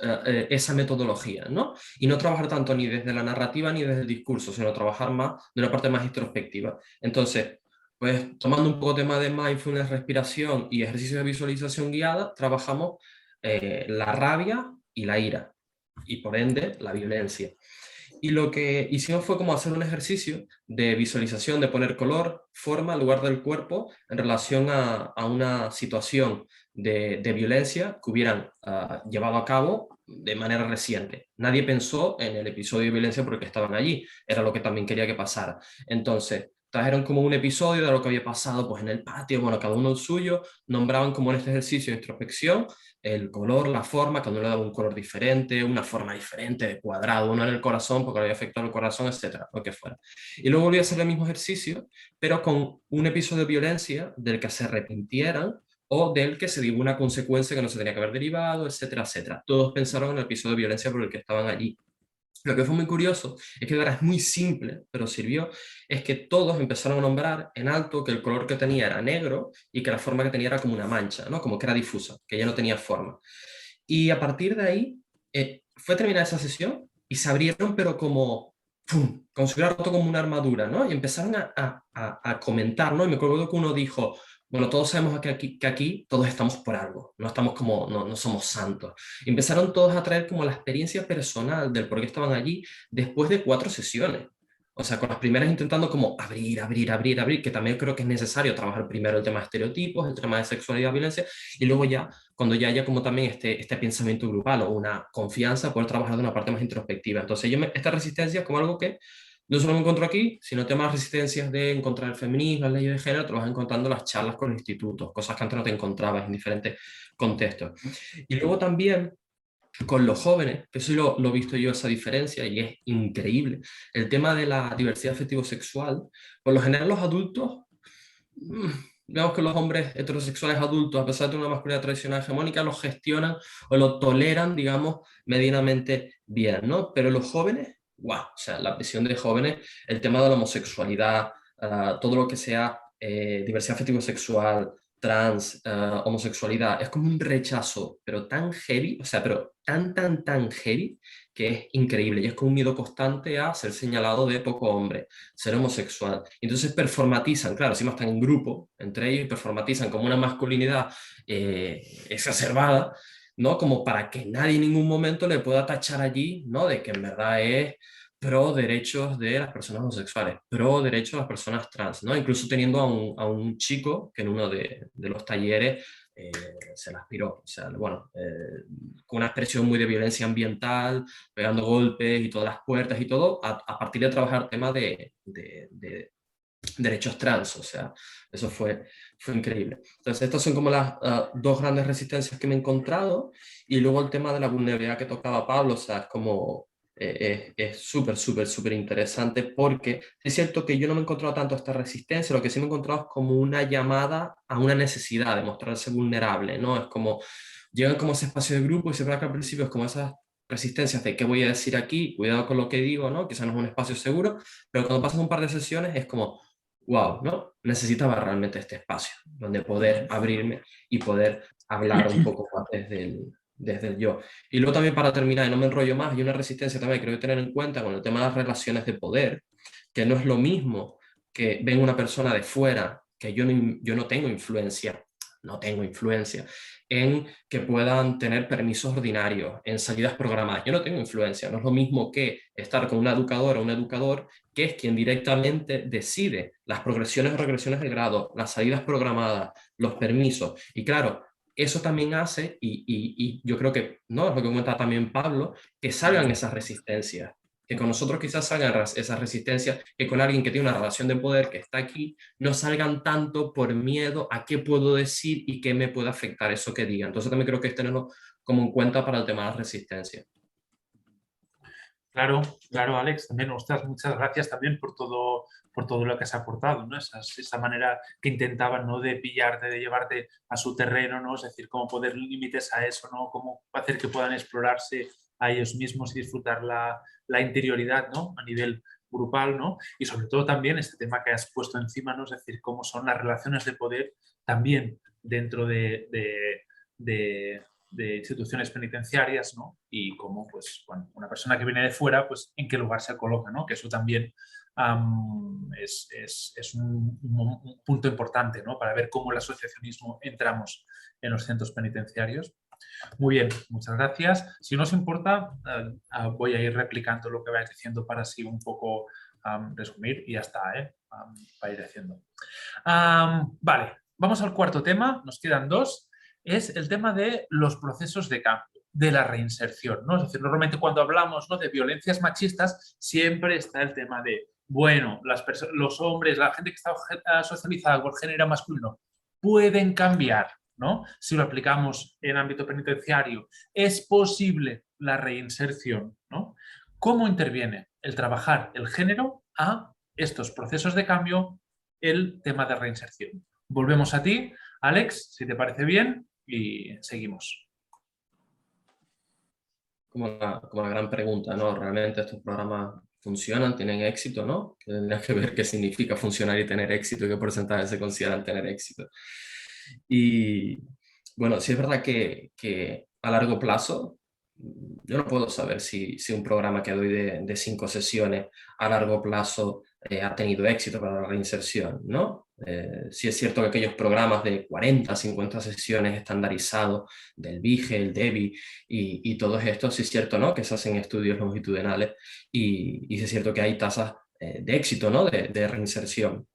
esa metodología, ¿no? Y no trabajar tanto ni desde la narrativa ni desde el discurso, sino trabajar más de una parte más introspectiva. Entonces, pues tomando un poco tema de mindfulness, respiración y ejercicio de visualización guiada, trabajamos la rabia y la ira, y por ende la violencia. Y lo que hicimos fue como hacer un ejercicio de visualización, de poner color, forma, lugar del cuerpo en relación a una situación de violencia que hubieran llevado a cabo de manera reciente. Nadie pensó en el episodio de violencia porque estaban allí, era lo que también quería que pasara. Entonces, trajeron como un episodio de lo que había pasado pues en el patio, bueno, cada uno el suyo, nombraban como en este ejercicio de introspección el color, la forma, cada uno le daba un color diferente, una forma diferente, de cuadrado, uno en el corazón porque le había afectado el corazón, etcétera, lo que fuera. Y luego volví a hacer el mismo ejercicio, pero con un episodio de violencia del que se arrepintieran o del que se dio una consecuencia que no se tenía que haber derivado, etcétera, etcétera. Todos pensaron en el episodio de violencia por el que estaban allí. Lo que fue muy curioso es que ahora es muy simple, pero sirvió, es que todos empezaron a nombrar en alto que el color que tenía era negro y que la forma que tenía era como una mancha, ¿no? Como que era difusa, que ya no tenía forma. Y a partir de ahí fue terminada esa sesión y se abrieron, pero como ¡pum!, como si hubiera roto como una armadura, ¿no? Y empezaron a comentar, ¿no? Y me acuerdo que uno dijo, bueno, todos sabemos que aquí todos estamos por algo, no estamos como, no somos santos. Y empezaron todos a traer como la experiencia personal del por qué estaban allí después de 4 sesiones. O sea, con las primeras intentando como abrir, que también creo que es necesario trabajar primero el tema de estereotipos, el tema de sexualidad, violencia, y luego ya, cuando ya haya como también este pensamiento grupal o una confianza, poder trabajar de una parte más introspectiva. Entonces, esta resistencia es como algo que no solo me encuentro aquí, sino temas resistencias de encontrar el feminismo, las leyes de género, te vas encontrando las charlas con los institutos, cosas que antes no te encontrabas en diferentes contextos. Y luego también con los jóvenes, que eso lo he visto yo, esa diferencia, y es increíble. El tema de la diversidad afectivo-sexual, por lo general los adultos, digamos que los hombres heterosexuales adultos, a pesar de una masculinidad tradicional hegemónica, lo gestionan o lo toleran, digamos, medianamente bien, ¿no? Pero los jóvenes, wow, o sea, la presión de jóvenes, el tema de la homosexualidad, todo lo que sea diversidad afectivo-sexual, trans, homosexualidad, es como un rechazo, pero tan heavy, o sea, pero tan heavy, que es increíble. Y es como un miedo constante a ser señalado de poco hombre, ser homosexual. Entonces performatizan, claro, encima están en grupo, entre ellos, y performatizan como una masculinidad exacerbada, ¿no? Como para que nadie en ningún momento le pueda tachar allí, ¿no? De que en verdad es pro derechos de las personas homosexuales, pro derechos de las personas trans, ¿no? Incluso teniendo a un chico que en uno de los talleres se la aspiró, o sea, bueno, con una expresión muy de violencia ambiental, pegando golpes y todas las puertas y todo, a partir de trabajar temas de derechos trans, o sea, eso fue increíble. Entonces, estas son como las 2 grandes resistencias que me he encontrado, y luego el tema de la vulnerabilidad que tocaba Pablo, o sea, es como, es súper interesante, porque es cierto que yo no me he encontrado tanto esta resistencia, lo que sí me he encontrado es como una llamada a una necesidad de mostrarse vulnerable, ¿no? Es como, llegan como ese espacio de grupo y se ve que al principio es como esas resistencias de qué voy a decir aquí, cuidado con lo que digo, ¿no? Quizás no es un espacio seguro, pero cuando pasan un par de sesiones es como, wow, ¿no? Necesitaba realmente este espacio donde poder abrirme y poder hablar un poco más desde el yo. Y luego también para terminar, y no me enrollo más, hay una resistencia también que creo que tener en cuenta con el tema de las relaciones de poder, que no es lo mismo que ven una persona de fuera, que yo no tengo influencia, no tengo influencia, en que puedan tener permisos ordinarios, en salidas programadas. Yo no tengo influencia, no es lo mismo que estar con una educadora o un educador que es quien directamente decide las progresiones o regresiones de grado, las salidas programadas, los permisos. Y claro, eso también hace, y yo creo que, ¿no? Es lo que comenta también Pablo, que salgan esas resistencias, que con nosotros quizás salgan esas resistencias, que con alguien que tiene una relación de poder que está aquí, no salgan tanto por miedo a qué puedo decir y qué me puede afectar eso que diga. Entonces también creo que es tenerlo como en cuenta para el tema de la resistencia. Claro, claro, Alex, también, ostras, muchas gracias también por todo lo que has aportado, ¿no? Esa manera que intentaban, ¿no? De pillarte, de llevarte a su terreno, ¿no? Es decir, cómo poner límites a eso, ¿no? Cómo hacer que puedan explorarse a ellos mismos y disfrutar la interioridad, ¿no? A nivel grupal, ¿no? Y sobre todo también este tema que has puesto encima, ¿no? Es decir, cómo son las relaciones de poder también dentro de instituciones penitenciarias, ¿no? Y cómo, pues, bueno, una persona que viene de fuera, pues, en qué lugar se coloca, ¿no? Que eso también es un punto importante, ¿no? Para ver cómo el asociacionismo entramos en los centros penitenciarios. Muy bien, muchas gracias. Si no os importa, voy a ir replicando lo que vais diciendo para así un poco resumir y ya está, para ir haciendo. Vale, vamos al cuarto tema, nos quedan 2, es el tema de los procesos de cambio, de la reinserción, ¿no? Es decir, normalmente cuando hablamos, ¿no?, de violencias machistas, siempre está el tema de, bueno, los hombres, la gente que está socializada por género masculino, pueden cambiar, ¿no? Si lo aplicamos en ámbito penitenciario, es posible la reinserción, ¿no? ¿Cómo interviene el trabajar el género a estos procesos de cambio, el tema de reinserción? Volvemos a ti, Alex, si te parece bien, y seguimos. Como la gran pregunta, ¿no? ¿Realmente estos programas funcionan, tienen éxito, ¿no? Que tendrías que ver qué significa funcionar y tener éxito y qué porcentaje se consideran tener éxito. Y bueno, sí es verdad que a largo plazo yo no puedo saber si un programa que doy de 5 sesiones a largo plazo ha tenido éxito para la reinserción, ¿no? Sí es cierto que aquellos programas de 40, 50 sesiones estandarizados del BIGE, el DEBI y todos estos, sí es cierto, ¿no? Que se hacen estudios longitudinales y sí es cierto que hay tasas de éxito, ¿no? De reinserción.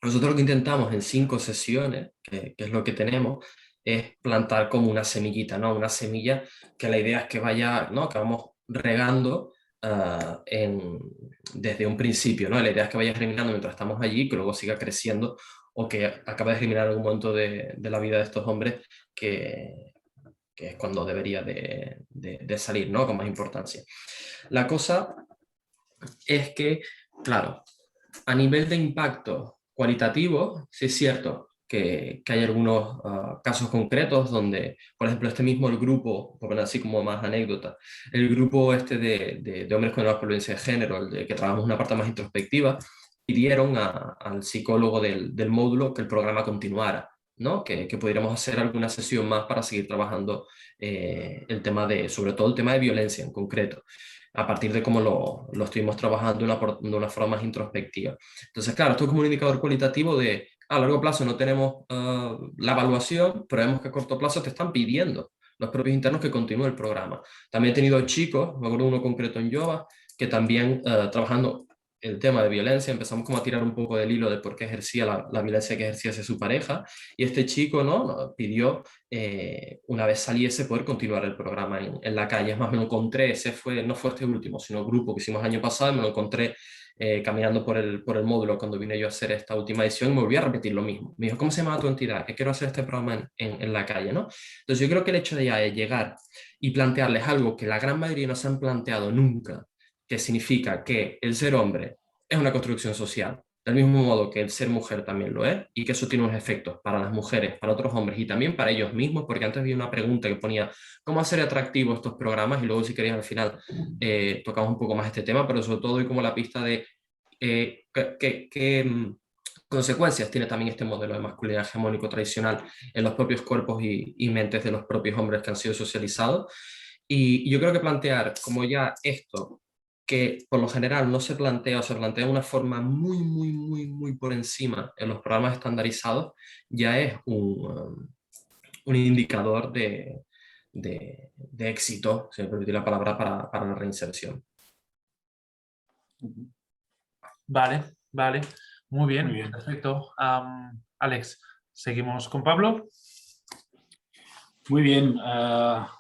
Nosotros lo que intentamos en 5 sesiones, que es lo que tenemos, es plantar como una semillita, ¿no? Una semilla que la idea es que vaya, ¿no? Que vamos regando desde un principio, ¿no? La idea es que vaya germinando mientras estamos allí, que luego siga creciendo o que acabe de germinar en algún momento de la vida de estos hombres que es cuando debería de salir, ¿no? Con más importancia. La cosa es que, claro, a nivel de impacto cualitativo, sí es cierto que hay algunos casos concretos donde, por ejemplo, este mismo el grupo, por poner así como más anécdota, el grupo este de hombres condenados por violencia de género, el de que trabajamos una parte más introspectiva, pidieron al psicólogo del módulo que el programa continuara, ¿no? Que pudiéramos hacer alguna sesión más para seguir trabajando el tema sobre todo el tema de violencia en concreto, a partir de cómo lo estuvimos trabajando de una forma más introspectiva. Entonces, claro, esto es como un indicador cualitativo de a largo plazo no tenemos la evaluación, pero vemos que a corto plazo te están pidiendo los propios internos que continúe el programa. También he tenido chicos, me acuerdo uno concreto en Yoba, que también trabajando el tema de violencia, empezamos como a tirar un poco del hilo de por qué ejercía la violencia que ejercía hacia su pareja, y este chico ¿no? Pidió, una vez saliese, poder continuar el programa en la calle. Es más, me lo encontré, no fue este último, sino el grupo que hicimos el año pasado, me lo encontré caminando por el módulo cuando vine yo a hacer esta última edición, y me volví a repetir lo mismo. Me dijo, ¿cómo se llama tu entidad? Que quiero hacer este programa en la calle, ¿no? Entonces yo creo que el hecho de ya llegar y plantearles algo que la gran mayoría no se han planteado nunca, que significa que el ser hombre es una construcción social, del mismo modo que el ser mujer también lo es, y que eso tiene unos efectos para las mujeres, para otros hombres y también para ellos mismos, porque antes había una pregunta que ponía, ¿cómo hacer atractivos estos programas? Y luego si querías al final tocamos un poco más este tema, pero sobre todo doy como la pista de qué consecuencias tiene también este modelo de masculinidad hegemónico tradicional en los propios cuerpos y mentes de los propios hombres que han sido socializados. Y yo creo que plantear como ya esto, que por lo general no se plantea o se plantea de una forma muy, muy, muy, muy por encima en los programas estandarizados, ya es un indicador de éxito, si me permite la palabra, para la reinserción. Vale, vale. Muy bien, Muy bien. perfecto. Alex, seguimos con Pablo. Muy bien.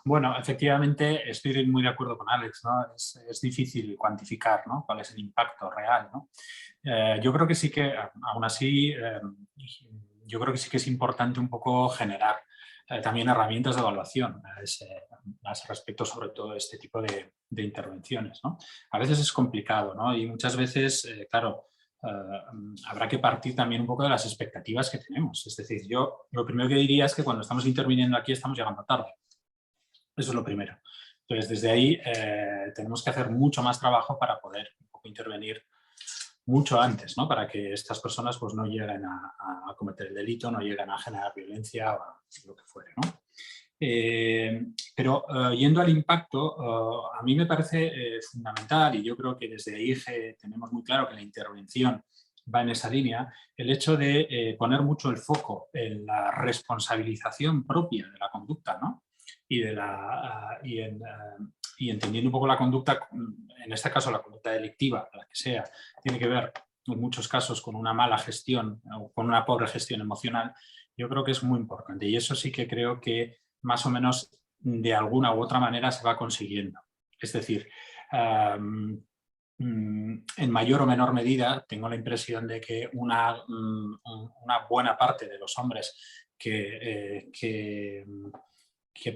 Bueno, efectivamente estoy muy de acuerdo con Alex, ¿no? Es difícil cuantificar, ¿no? Cuál es el impacto real, ¿no? Yo creo que sí que, aún así, yo creo que sí que es importante un poco generar también herramientas de evaluación a ese respecto, sobre todo este tipo de intervenciones, ¿no? A veces es complicado, ¿no? Y muchas veces, claro, habrá que partir también un poco de las expectativas que tenemos. Es decir, yo lo primero que diría es que cuando estamos interviniendo aquí estamos llegando tarde. Eso es lo primero. Entonces, desde ahí tenemos que hacer mucho más trabajo para poder un poco intervenir mucho antes, ¿no? Para que estas personas pues, no lleguen a cometer el delito, no lleguen a generar violencia o lo que fuere, ¿no? Pero yendo al impacto, a mí me parece fundamental, y yo creo que desde IGE tenemos muy claro que la intervención va en esa línea, el hecho de poner mucho el foco en la responsabilización propia de la conducta, ¿no? Y entendiendo un poco la conducta, en este caso la conducta delictiva, la que sea, tiene que ver en muchos casos con una mala gestión o con una pobre gestión emocional, yo creo que es muy importante. Y eso sí que creo que más o menos de alguna u otra manera se va consiguiendo. Es decir, en mayor o menor medida tengo la impresión de que una buena parte de los hombres que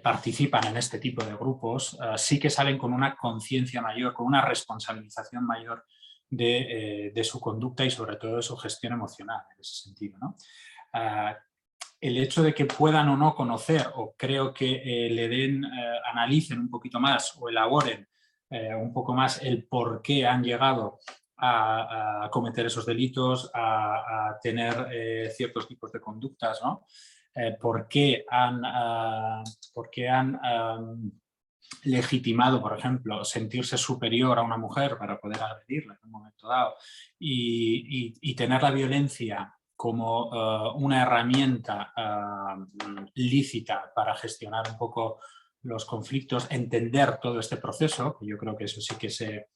participan en este tipo de grupos sí que salen con una conciencia mayor, con una responsabilización mayor de su conducta y sobre todo de su gestión emocional en ese sentido, ¿no? El hecho de que puedan o no conocer, o creo que analicen un poquito más o elaboren un poco más el por qué han llegado a cometer esos delitos, a tener ciertos tipos de conductas, ¿no? Por qué han legitimado, por ejemplo, sentirse superior a una mujer para poder agredirla en un momento dado y tener la violencia como una herramienta lícita para gestionar un poco los conflictos, entender todo este proceso, que yo creo que eso sí que se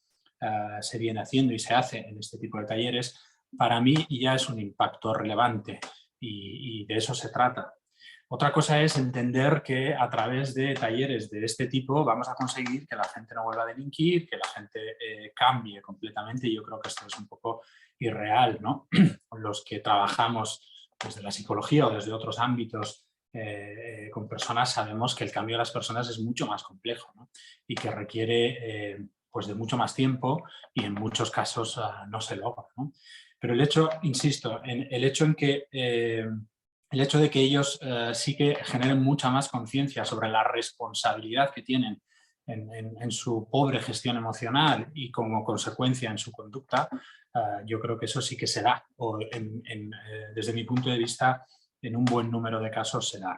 viene haciendo y se hace en este tipo de talleres, para mí ya es un impacto relevante y de eso se trata. Otra cosa es entender que a través de talleres de este tipo vamos a conseguir que la gente no vuelva a delinquir, que la gente cambie completamente, y yo creo que esto es un poco irreal, ¿no? Los que trabajamos desde la psicología o desde otros ámbitos con personas sabemos que el cambio de las personas es mucho más complejo, ¿no? Y que requiere pues de mucho más tiempo y en muchos casos no se logra, ¿no? Pero el hecho, insisto, el hecho de que ellos sí que generen mucha más conciencia sobre la responsabilidad que tienen en su pobre gestión emocional y como consecuencia en su conducta, yo creo que eso sí que se da, o desde mi punto de vista, en un buen número de casos se da.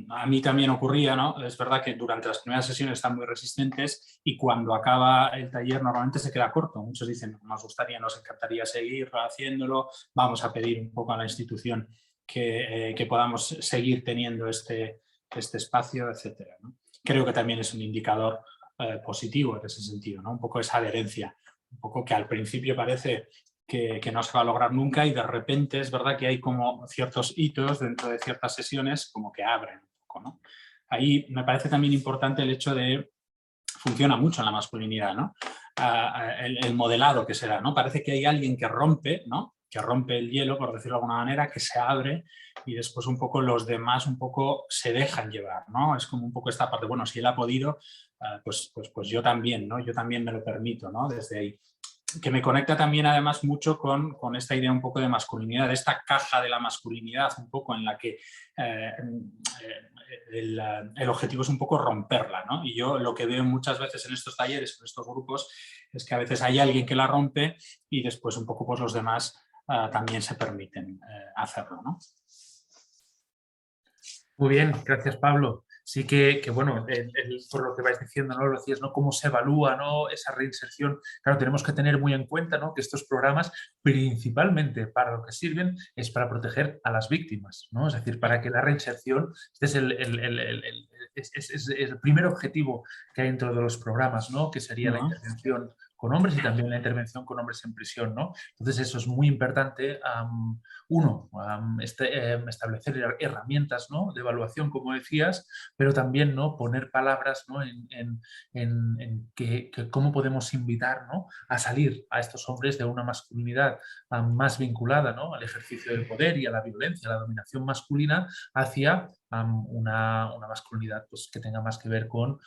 A mí también ocurría, ¿no? Es verdad que durante las primeras sesiones están muy resistentes y cuando acaba el taller normalmente se queda corto. Muchos dicen, nos gustaría, nos encantaría seguir haciéndolo, vamos a pedir un poco a la institución que podamos seguir teniendo este espacio, etcétera, ¿no? Creo que también es un indicador positivo en ese sentido, ¿no? Un poco esa adherencia, un poco que al principio parece que no se va a lograr nunca y de repente es verdad que hay como ciertos hitos dentro de ciertas sesiones como que abren un poco, ¿no? Ahí me parece también importante el hecho de, funciona mucho en la masculinidad, ¿no? El modelado que se da, ¿no? Parece que hay alguien que rompe, ¿no? Que rompe el hielo, por decirlo de alguna manera, que se abre y después un poco los demás un poco se dejan llevar, ¿no? Es como un poco esta parte, bueno, si él ha podido, pues yo también, ¿no? Yo también me lo permito, ¿no? Desde ahí. Que me conecta también además mucho con esta idea un poco de masculinidad, de esta caja de la masculinidad un poco en la que el objetivo es un poco romperla, ¿no? Y yo lo que veo muchas veces en estos talleres, en estos grupos, es que a veces hay alguien que la rompe y después un poco pues los demás también se permiten hacerlo, ¿no? Muy bien, gracias Pablo. Sí que bueno, por lo que vais diciendo, ¿no? Lo decías, ¿no? Cómo se evalúa, ¿no? Esa reinserción. Claro, tenemos que tener muy en cuenta, ¿no? Que estos programas principalmente para lo que sirven es para proteger a las víctimas, ¿no? Es decir, para que la reinserción, este es el primer objetivo que hay dentro de los programas, ¿no? Que sería la intervención con hombres y también la intervención con hombres en prisión, ¿no? Entonces eso es muy importante. Uno, establecer herramientas, ¿no? De evaluación, como decías, pero también, ¿no? Poner palabras, ¿no? en cómo podemos invitar, ¿no? A salir a estos hombres de una masculinidad más vinculada, ¿no? Al ejercicio del poder y a la violencia, a la dominación masculina, hacia una masculinidad pues, que tenga más que ver con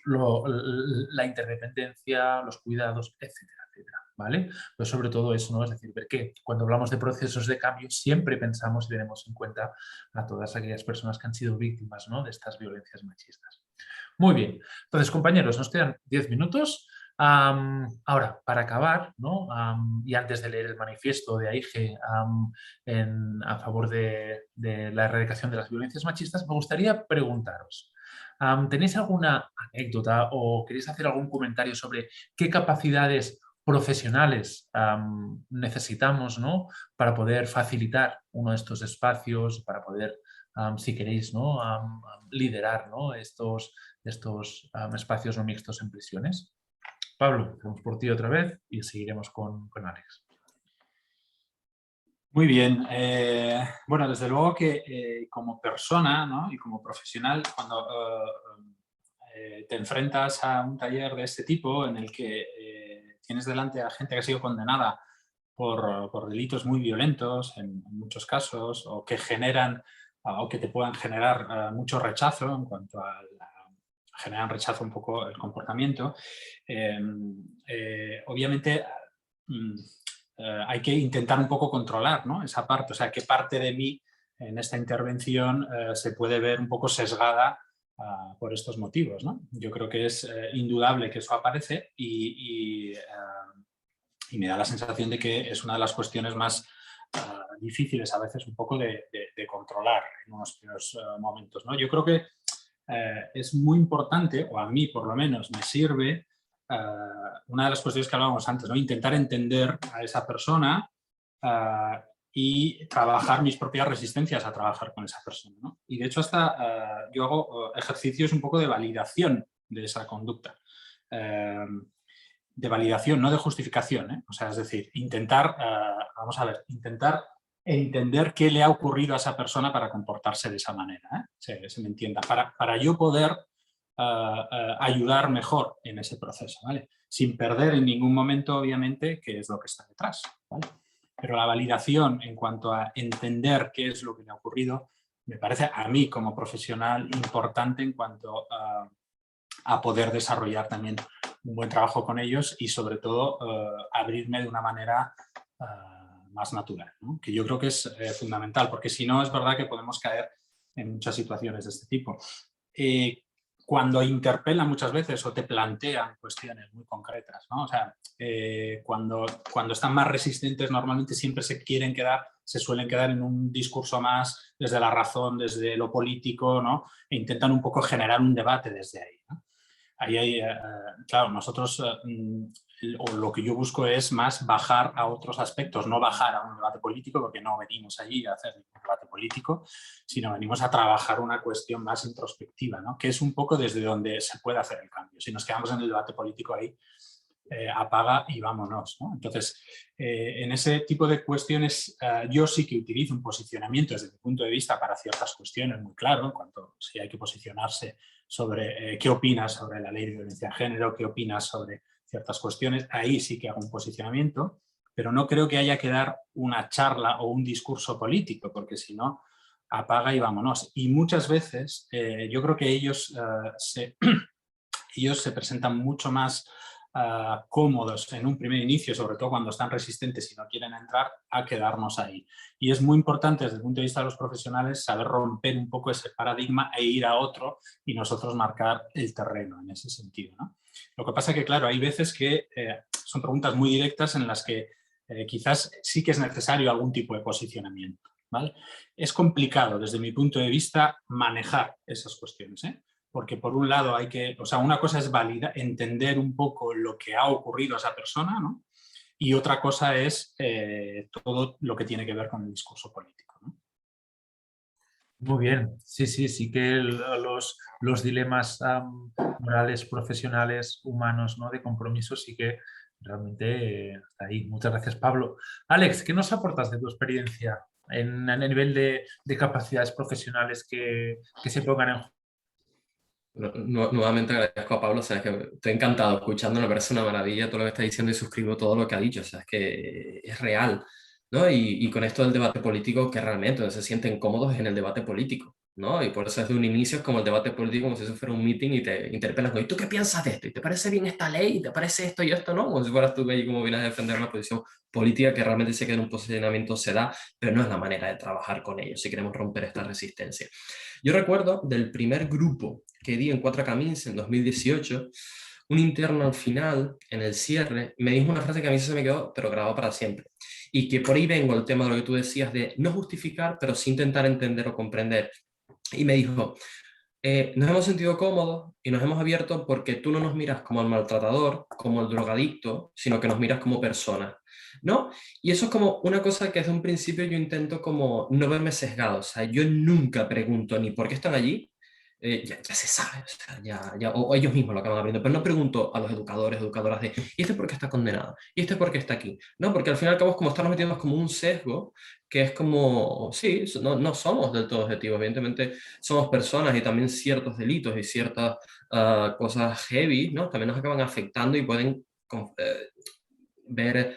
la interdependencia, los cuidados, etcétera, etcétera, ¿vale? Pero sobre todo eso, ¿no? Es decir, ver que cuando hablamos de procesos de cambio siempre pensamos y tenemos en cuenta a todas aquellas personas que han sido víctimas, ¿no? De estas violencias machistas. Muy bien. Entonces, compañeros, nos quedan 10 minutos. Ahora, para acabar, ¿no? Y antes de leer el manifiesto de AIGE a favor de la erradicación de las violencias machistas, me gustaría preguntaros, ¿tenéis alguna anécdota o queréis hacer algún comentario sobre qué capacidades profesionales necesitamos, ¿no? Para poder facilitar uno de estos espacios, para poder, si queréis, ¿no? Liderar, ¿no? estos espacios no mixtos en prisiones? Pablo, vamos por ti otra vez y seguiremos con Alex. Muy bien. Bueno, desde luego que como persona, ¿no? Y como profesional, cuando te enfrentas a un taller de este tipo en el que tienes delante a gente que ha sido condenada por delitos muy violentos en muchos casos o que generan o que te puedan generar mucho rechazo en cuanto a generan rechazo un poco el comportamiento, obviamente hay que intentar un poco controlar, ¿no? Esa parte, o sea, qué parte de mí en esta intervención se puede ver un poco sesgada por estos motivos, ¿no? Yo creo que es indudable que eso aparece y me da la sensación de que es una de las cuestiones más difíciles a veces un poco de controlar en unos primeros momentos, ¿no? Yo creo que es muy importante, o a mí por lo menos me sirve, una de las cuestiones que hablábamos antes, ¿no? Intentar entender a esa persona y trabajar mis propias resistencias a trabajar con esa persona, ¿no? Y de hecho hasta yo hago ejercicios un poco de validación de esa conducta. De validación, no de justificación, ¿eh? O sea, es decir, intentar, vamos a ver, intentar entender qué le ha ocurrido a esa persona para comportarse de esa manera, ¿eh? Se me entienda, para yo poder ayudar mejor en ese proceso, ¿vale? Sin perder en ningún momento, obviamente, qué es lo que está detrás, ¿vale? Pero la validación en cuanto a entender qué es lo que le ha ocurrido, me parece a mí como profesional importante en cuanto a poder desarrollar también un buen trabajo con ellos y sobre todo abrirme de una manera más natural, ¿no? Que yo creo que es fundamental, porque si no es verdad que podemos caer en muchas situaciones de este tipo. Cuando interpelan muchas veces o te plantean cuestiones muy concretas, ¿no? O sea, cuando están más resistentes normalmente siempre se suelen quedar en un discurso más desde la razón, desde lo político, ¿no? E intentan un poco generar un debate desde ahí, ¿no? Ahí hay, claro, nosotros o lo que yo busco es más bajar a otros aspectos, no bajar a un debate político, porque no venimos allí a hacer un debate político, sino venimos a trabajar una cuestión más introspectiva, ¿no? Que es un poco desde donde se puede hacer el cambio. Si nos quedamos en el debate político ahí, apaga y vámonos, ¿no? Entonces, en ese tipo de cuestiones yo sí que utilizo un posicionamiento desde mi punto de vista para ciertas cuestiones muy claro, en cuanto si hay que posicionarse sobre qué opinas sobre la ley de violencia de género, qué opinas sobre ciertas cuestiones, ahí sí que hago un posicionamiento, pero no creo que haya que dar una charla o un discurso político, porque si no, apaga y vámonos. Y muchas veces yo creo que ellos se presentan mucho más cómodos en un primer inicio, sobre todo cuando están resistentes y no quieren entrar, a quedarnos ahí. Y es muy importante desde el punto de vista de los profesionales saber romper un poco ese paradigma e ir a otro y nosotros marcar el terreno en ese sentido, ¿no? Lo que pasa es que, claro, hay veces que son preguntas muy directas en las que quizás sí que es necesario algún tipo de posicionamiento, ¿vale? Es complicado desde mi punto de vista manejar esas cuestiones, ¿eh? Porque por un lado hay que, o sea, una cosa es entender un poco lo que ha ocurrido a esa persona, ¿no? Y otra cosa es todo lo que tiene que ver con el discurso político, ¿no? Muy bien, sí que los dilemas morales, profesionales, humanos, ¿no? De compromiso sí que realmente está ahí. Muchas gracias, Pablo. Alex, ¿qué nos aportas de tu experiencia a nivel de capacidades profesionales que se pongan en juego? Nuevamente agradezco a Pablo, o sea, es que estoy encantado escuchando, me parece una maravilla todo lo que está diciendo y suscribo todo lo que ha dicho, o sea, es que es real, ¿no? Y con esto del debate político, que realmente no se sienten cómodos en el debate político, ¿no? Y por eso desde un inicio es como el debate político, como si eso fuera un meeting y te interpelan, ¿y tú qué piensas de esto? ¿Y te parece bien esta ley? ¿Y te parece esto y esto, no? Como si fueras tú ahí como vienes a defender una posición política que realmente sé que en un posicionamiento se da, pero no es la manera de trabajar con ellos si queremos romper esta resistencia. Yo recuerdo del primer grupo que di en 4 Camins en 2018, un interno al final, en el cierre, me dijo una frase que a mí se me quedó, pero grabado para siempre. Y que por ahí vengo el tema de lo que tú decías de no justificar, pero sí intentar entender o comprender. Y me dijo, nos hemos sentido cómodos y nos hemos abierto porque tú no nos miras como el maltratador, como el drogadicto, sino que nos miras como personas, ¿no? Y eso es como una cosa que desde un principio yo intento como no verme sesgado, o sea, yo nunca pregunto ni por qué están allí, ya se sabe, o sea, o ellos mismos lo acaban abriendo, pero no pregunto a los educadores, educadoras de, ¿y este por qué está condenado? ¿Y este por qué está aquí? No, porque al fin y al cabo es como estarnos metiendo como un sesgo, que es como, sí, no somos del todo objetivos, evidentemente somos personas y también ciertos delitos y ciertas cosas heavy, ¿no? También nos acaban afectando y pueden ver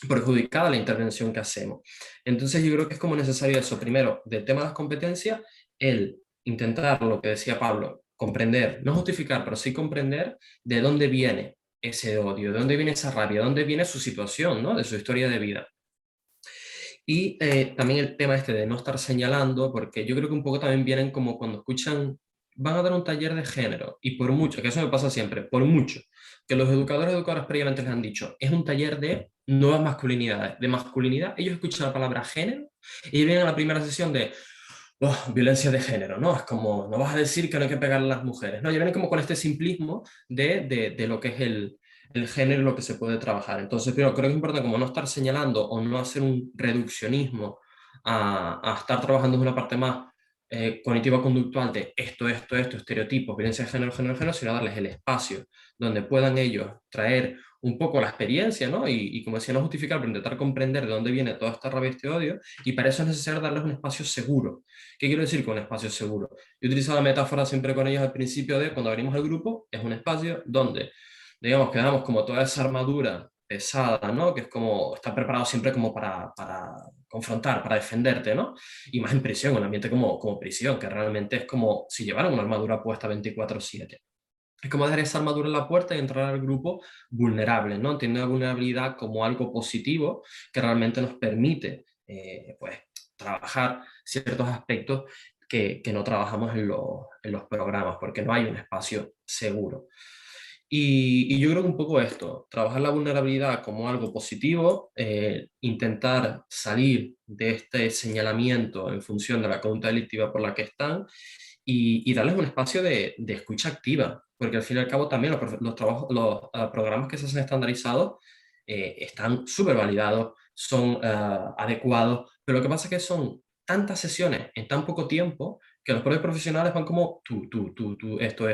perjudicada la intervención que hacemos. Entonces yo creo que es como necesario eso. Primero, del tema de las competencias, el intentar, lo que decía Pablo, comprender, no justificar, pero sí comprender de dónde viene ese odio, de dónde viene esa rabia, de dónde viene su situación, ¿no? De su historia de vida. Y también el tema este de no estar señalando, porque yo creo que un poco también vienen como cuando escuchan, van a dar un taller de género, y por mucho, que eso me pasa siempre, por mucho, que los educadores y educadoras previamente les han dicho, es un taller de nuevas masculinidades, de masculinidad, ellos escuchan la palabra género, y vienen a la primera sesión de, violencia de género, ¿no? Es como, no vas a decir que no hay que pegarle a las mujeres, ¿no? Ya viene como con este simplismo de lo que es el género y lo que se puede trabajar. Entonces, pero creo que es importante como no estar señalando o no hacer un reduccionismo a estar trabajando en una parte más cognitiva-conductual de esto, estereotipos, violencia de género, sino darles el espacio donde puedan ellos traer un poco la experiencia, ¿no? Y como decía, no justificar, pero intentar comprender de dónde viene toda esta rabia y este odio, y para eso es necesario darles un espacio seguro. ¿Qué quiero decir con un espacio seguro? Yo utilizo la metáfora siempre con ellos al principio de cuando abrimos el grupo, es un espacio donde, digamos, quedamos como toda esa armadura pesada, ¿no? Que es como, está preparado siempre como para confrontar, para defenderte, ¿no? Y más en prisión, un ambiente como prisión, que realmente es como si llevaran una armadura puesta 24/7. Es como dejar esa armadura en la puerta y entrar al grupo vulnerable, ¿no? Entiendo la vulnerabilidad como algo positivo que realmente nos permite, pues, trabajar ciertos aspectos que no trabajamos en los programas, porque no hay un espacio seguro. Y yo creo que un poco esto, trabajar la vulnerabilidad como algo positivo, intentar salir de este señalamiento en función de la conducta delictiva por la que están y darles un espacio de escucha activa, porque al fin y al cabo también los trabajos, los programas que se hacen estandarizados están súper validados, son adecuados, pero lo que pasa es que son tantas sesiones en tan poco tiempo que los propios profesionales van como tú, esto,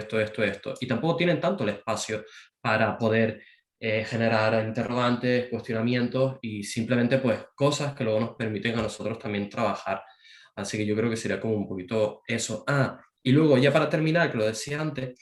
y tampoco tienen tanto el espacio para poder generar interrogantes, cuestionamientos y simplemente pues cosas que luego nos permiten a nosotros también trabajar. Así que yo creo que sería como un poquito eso. Ah, y luego ya para terminar, que lo decía antes,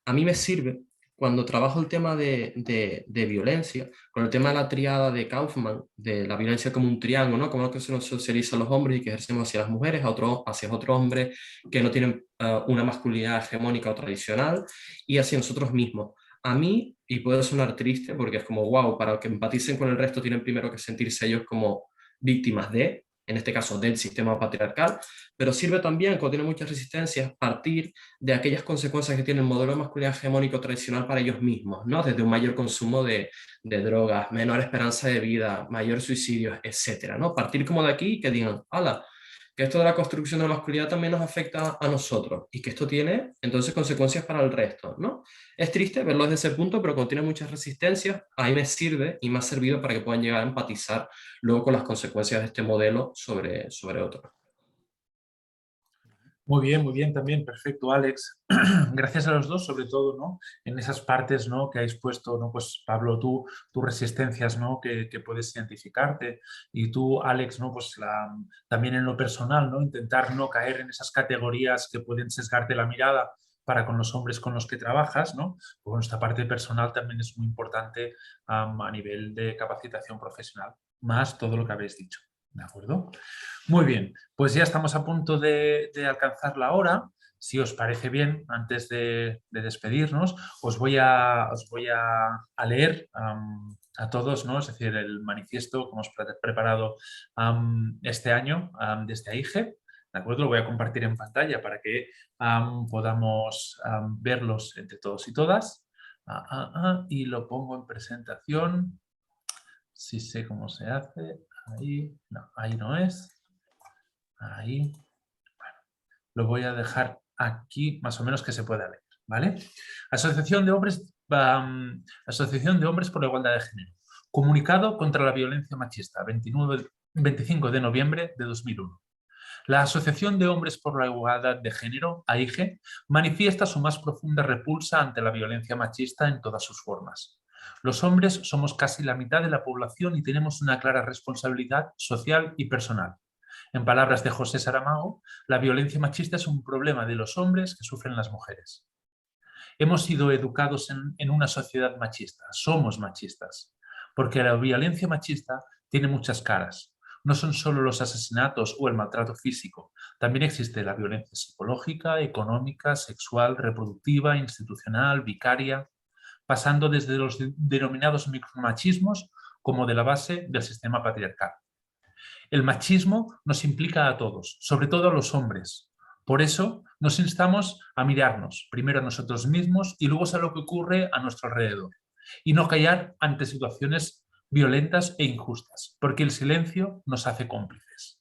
a mí me sirve cuando trabajo el tema de violencia, con el tema de la triada de Kaufman, de la violencia como un triángulo, ¿no? Como lo que se nos socializa a los hombres y que ejercemos hacia las mujeres, hacia otros hombres que no tienen una masculinidad hegemónica o tradicional, y hacia nosotros mismos. A mí, y puede sonar triste porque es como, wow, para que empaticen con el resto tienen primero que sentirse ellos como víctimas de, en este caso, del sistema patriarcal, pero sirve también, cuando tiene muchas resistencias, partir de aquellas consecuencias que tiene el modelo de masculinidad hegemónico tradicional para ellos mismos, ¿no? Desde un mayor consumo de drogas, menor esperanza de vida, mayor suicidios, etcétera, ¿no? Partir como de aquí y que digan, ¡hala! Que esto de la construcción de la masculinidad también nos afecta a nosotros y que esto tiene entonces consecuencias para el resto, ¿no? Es triste verlo desde ese punto, pero como tiene muchas resistencias, ahí me sirve y me ha servido para que puedan llegar a empatizar luego con las consecuencias de este modelo sobre otros. Muy bien también, perfecto, Alex. Gracias a los dos, sobre todo, ¿no? En esas partes, ¿no? Que habéis puesto, ¿no? Pues Pablo, tú, tus resistencias, ¿no? Que puedes identificarte y tú, Alex, ¿no? Pues también en lo personal, ¿no? Intentar no caer en esas categorías que pueden sesgarte la mirada para con los hombres con los que trabajas, ¿no? Pues bueno, esta parte personal también es muy importante a nivel de capacitación profesional, más todo lo que habéis dicho, ¿de acuerdo? Muy bien, pues ya estamos a punto de alcanzar la hora. Si os parece bien, antes de despedirnos, os voy a leer a todos, ¿no? Es decir, el manifiesto que hemos preparado este año desde AIGE. ¿De acuerdo? Lo voy a compartir en pantalla para que podamos verlos entre todos y todas. Y lo pongo en presentación. Si sé cómo se hace. Ahí no es. Ahí, bueno, lo voy a dejar aquí, más o menos que se pueda leer, ¿vale? Asociación de Hombres por la Igualdad de Género. Comunicado contra la violencia machista, 25 de noviembre de 2001. La Asociación de Hombres por la Igualdad de Género, AIGE, manifiesta su más profunda repulsa ante la violencia machista en todas sus formas. Los hombres somos casi la mitad de la población y tenemos una clara responsabilidad social y personal. En palabras de José Saramago, la violencia machista es un problema de los hombres que sufren las mujeres. Hemos sido educados en una sociedad machista, somos machistas, porque la violencia machista tiene muchas caras. No son solo los asesinatos o el maltrato físico, también existe la violencia psicológica, económica, sexual, reproductiva, institucional, vicaria, pasando desde los denominados micromachismos como de la base del sistema patriarcal. El machismo nos implica a todos, sobre todo a los hombres. Por eso nos instamos a mirarnos, primero a nosotros mismos y luego a lo que ocurre a nuestro alrededor. Y no callar ante situaciones violentas e injustas, porque el silencio nos hace cómplices.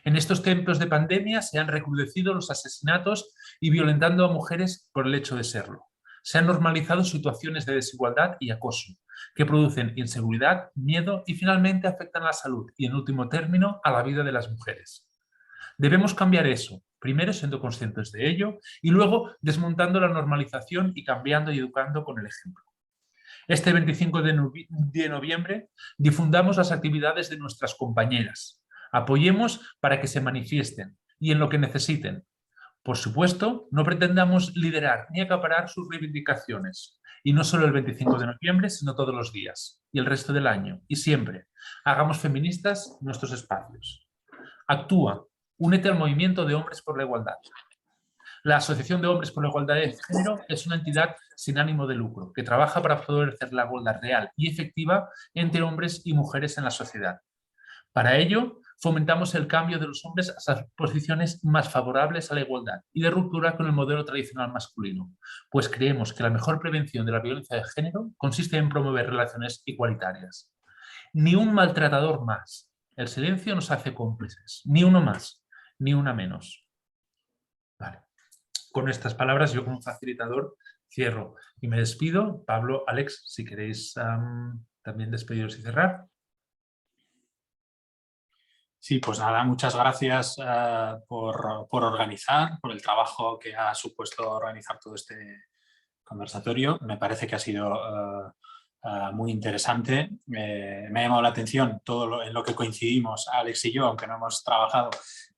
En estos tiempos de pandemia se han recrudecido los asesinatos y violentando a mujeres por el hecho de serlo. Se han normalizado situaciones de desigualdad y acoso que producen inseguridad, miedo y finalmente afectan a la salud y, en último término, a la vida de las mujeres. Debemos cambiar eso, primero siendo conscientes de ello y luego desmontando la normalización y cambiando y educando con el ejemplo. Este 25 de noviembre difundamos las actividades de nuestras compañeras. Apoyemos para que se manifiesten y en lo que necesiten. Por supuesto, no pretendamos liderar ni acaparar sus reivindicaciones. Y no solo el 25 de noviembre, sino todos los días y el resto del año y siempre. Hagamos feministas nuestros espacios. Actúa, únete al movimiento de hombres por la igualdad. La Asociación de Hombres por la Igualdad de Género es una entidad sin ánimo de lucro que trabaja para favorecer la igualdad real y efectiva entre hombres y mujeres en la sociedad. Para ello, fomentamos el cambio de los hombres a las posiciones más favorables a la igualdad y de ruptura con el modelo tradicional masculino, pues creemos que la mejor prevención de la violencia de género consiste en promover relaciones igualitarias. Ni un maltratador más. El silencio nos hace cómplices. Ni uno más, ni una menos. Vale. Con estas palabras, yo como facilitador cierro y me despido. Pablo, Alex, si queréis también despediros y cerrar. Sí, pues nada, muchas gracias por organizar, por el trabajo que ha supuesto organizar todo este conversatorio. Me parece que ha sido muy interesante. Me ha llamado la atención todo en lo que coincidimos Alex y yo, aunque no hemos trabajado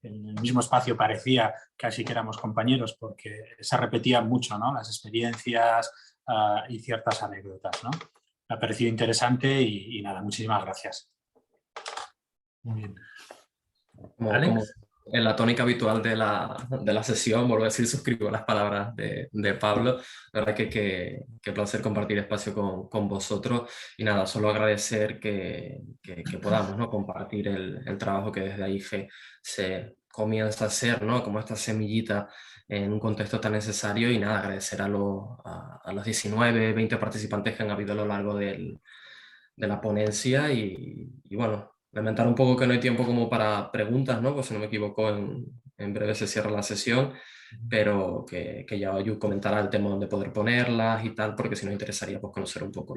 en el mismo espacio, parecía casi que éramos compañeros porque se repetían mucho, ¿no?, las experiencias y ciertas anécdotas, ¿no? Me ha parecido interesante y nada, muchísimas gracias. Muy bien. Como en la tónica habitual de la sesión, vuelvo a decir, suscribo las palabras de Pablo. La verdad que placer compartir espacio con vosotros. Y nada, solo agradecer que podamos, ¿no?, compartir el trabajo que desde AIGE se comienza a hacer, ¿no?, como esta semillita en un contexto tan necesario. Y nada, agradecer a los 19, 20 participantes que han habido a lo largo de la ponencia y bueno, lamentar un poco que no hay tiempo como para preguntas, ¿no? Pues si no me equivoco, en breve se cierra la sesión, pero que ya Ayu comentará el tema donde poder ponerlas y tal, porque si nos interesaría pues conocer un poco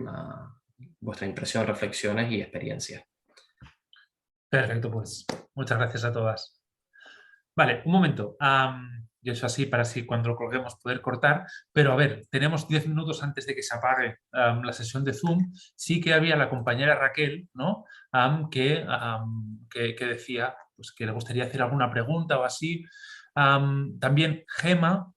vuestra impresión, reflexiones y experiencias. Perfecto, pues muchas gracias a todas. Vale, un momento. Y eso así, para así cuando lo colguemos poder cortar. Pero a ver, tenemos 10 minutos antes de que se apague la sesión de Zoom. Sí que había la compañera Raquel, ¿no?, que decía pues, que le gustaría hacer alguna pregunta o así. También Gema.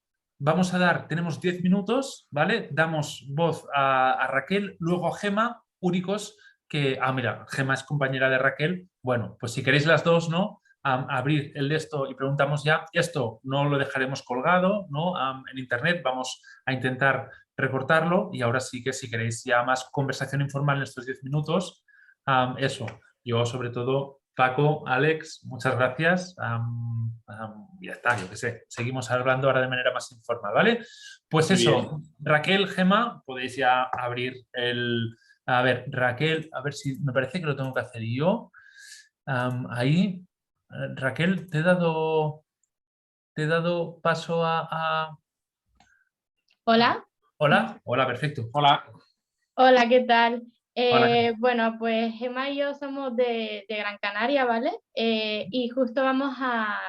Tenemos 10 minutos, ¿vale? Damos voz a Raquel, luego a Gema, únicos que... mira, Gema es compañera de Raquel. Bueno, pues si queréis las dos, ¿no?, abrir el de esto y preguntamos ya. Esto no lo dejaremos colgado, ¿no?, en internet. Vamos a intentar recortarlo y ahora sí que si queréis ya más conversación informal en estos 10 minutos, eso. Yo sobre todo, Paco, Alex, muchas gracias. Ya está, yo qué sé. Seguimos hablando ahora de manera más informal, ¿vale? Pues Muy eso, bien. Raquel, Gema, podéis ya abrir el... A ver, Raquel, a ver si me parece que lo tengo que hacer yo. Ahí, Raquel, te he dado paso a... Hola. Hola, hola, perfecto. Hola. Hola, ¿qué tal? Hola. Bueno, pues Gemma y yo somos de Gran Canaria, ¿vale? Y justo vamos a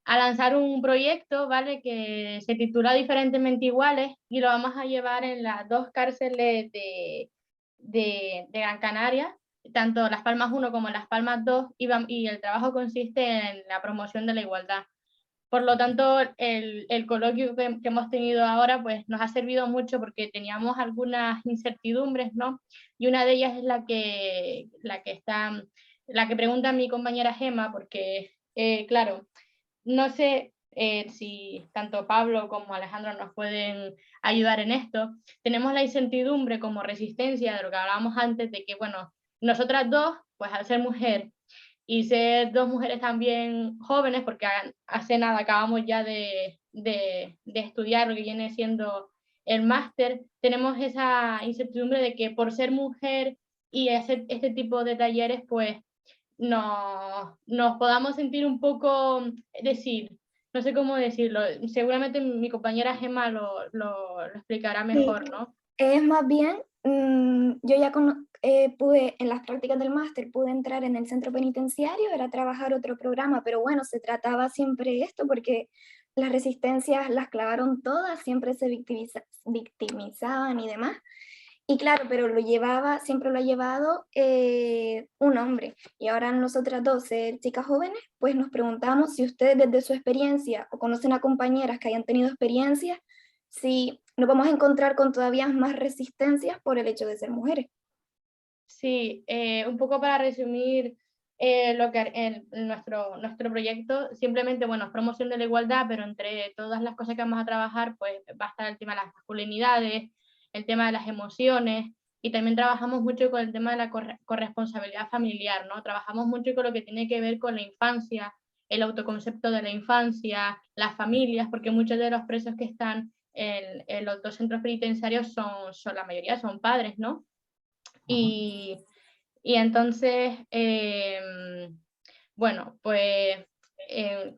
lanzar un proyecto, ¿vale?, que se titula Diferentemente Iguales y lo vamos a llevar en las dos cárceles de Gran Canaria, tanto Las Palmas 1 como Las Palmas 2, y el trabajo consiste en la promoción de la igualdad. Por lo tanto, el coloquio que hemos tenido ahora pues, nos ha servido mucho porque teníamos algunas incertidumbres, ¿no? Y una de ellas es la que pregunta mi compañera Gema, porque, claro, no sé si tanto Pablo como Alejandro nos pueden ayudar en esto. Tenemos la incertidumbre como resistencia de lo que hablábamos antes, de que, bueno, nosotras dos, pues al ser mujer y ser dos mujeres también jóvenes, porque hace nada acabamos ya de estudiar lo que viene siendo el máster, tenemos esa incertidumbre de que por ser mujer y hacer este tipo de talleres, pues nos podamos sentir un poco, no sé cómo decirlo, seguramente mi compañera Gemma lo explicará mejor, ¿no? Es más bien, yo ya pude, en las prácticas del máster, pude entrar en el centro penitenciario, era trabajar otro programa, pero bueno, se trataba siempre esto porque las resistencias las clavaron todas, siempre se victimizaban y demás. Y claro, pero siempre lo ha llevado un hombre. Y ahora nosotras dos, ser chicas jóvenes, pues nos preguntamos si ustedes desde su experiencia o conocen a compañeras que hayan tenido experiencias, si nos vamos a encontrar con todavía más resistencias por el hecho de ser mujeres. Sí, un poco para resumir lo que nuestro proyecto, simplemente, bueno, es promoción de la igualdad, pero entre todas las cosas que vamos a trabajar, pues va a estar el tema de las masculinidades, el tema de las emociones, y también trabajamos mucho con el tema de la corresponsabilidad familiar, ¿no? Trabajamos mucho con lo que tiene que ver con la infancia, el autoconcepto de la infancia, las familias, porque muchos de los presos que están en los dos centros penitenciarios la mayoría son padres, ¿no? Y entonces, bueno, pues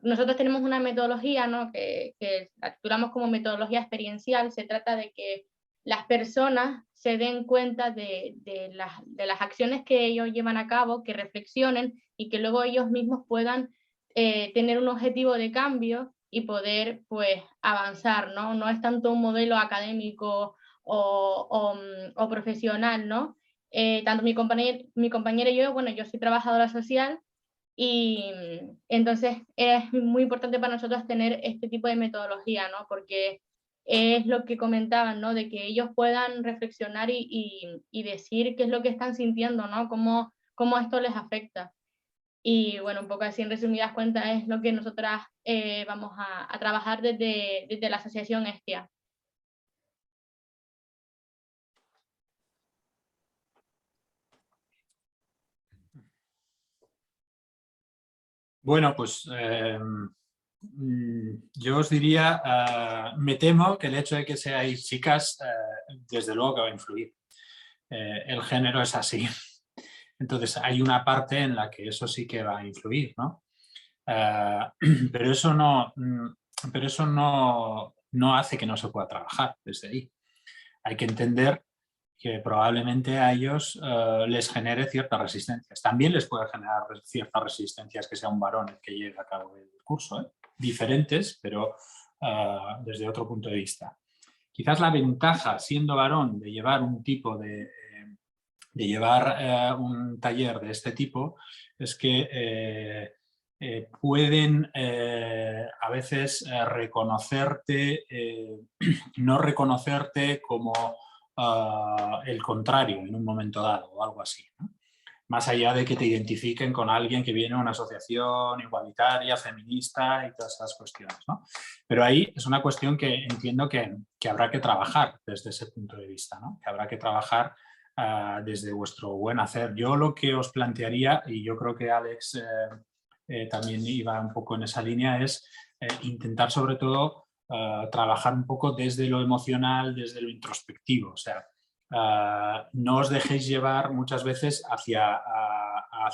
nosotros tenemos una metodología, ¿no? que la titulamos como metodología experiencial. Se trata de que las personas se den cuenta de las acciones que ellos llevan a cabo, que reflexionen y que luego ellos mismos puedan tener un objetivo de cambio y poder, pues, avanzar, ¿no? No es tanto un modelo académico o profesional, ¿no? Tanto mi compañera y yo, bueno, yo soy trabajadora social y entonces es muy importante para nosotros tener este tipo de metodología, ¿no? Porque es lo que comentaban, ¿no? De que ellos puedan reflexionar y decir qué es lo que están sintiendo, ¿no? Cómo esto les afecta. Y bueno, un poco así en resumidas cuentas es lo que nosotras vamos a trabajar desde la asociación Estia. Bueno, pues yo os diría, me temo que el hecho de que seáis chicas, desde luego que va a influir. El género es así. Entonces hay una parte en la que eso sí que va a influir, ¿no? Pero eso no hace que no se pueda trabajar desde ahí. Hay que entender que probablemente a ellos les genere ciertas resistencias. También les puede generar ciertas resistencias que sea un varón el que lleve a cabo el curso, ¿eh? Diferentes, pero desde otro punto de vista. Quizás la ventaja, siendo varón, de llevar un un taller de este tipo es que pueden a veces reconocerte, no reconocerte como el contrario en un momento dado o algo así, ¿no? Más allá de que te identifiquen con alguien que viene de una asociación igualitaria, feminista y todas esas cuestiones, ¿no? Pero ahí es una cuestión que entiendo que habrá que trabajar desde ese punto de vista, ¿no? Que habrá que trabajar desde vuestro buen hacer. Yo lo que os plantearía, y yo creo que Alex también iba un poco en esa línea, es intentar sobre todo trabajar un poco desde lo emocional, desde lo introspectivo. O sea, no os dejéis llevar muchas veces hacia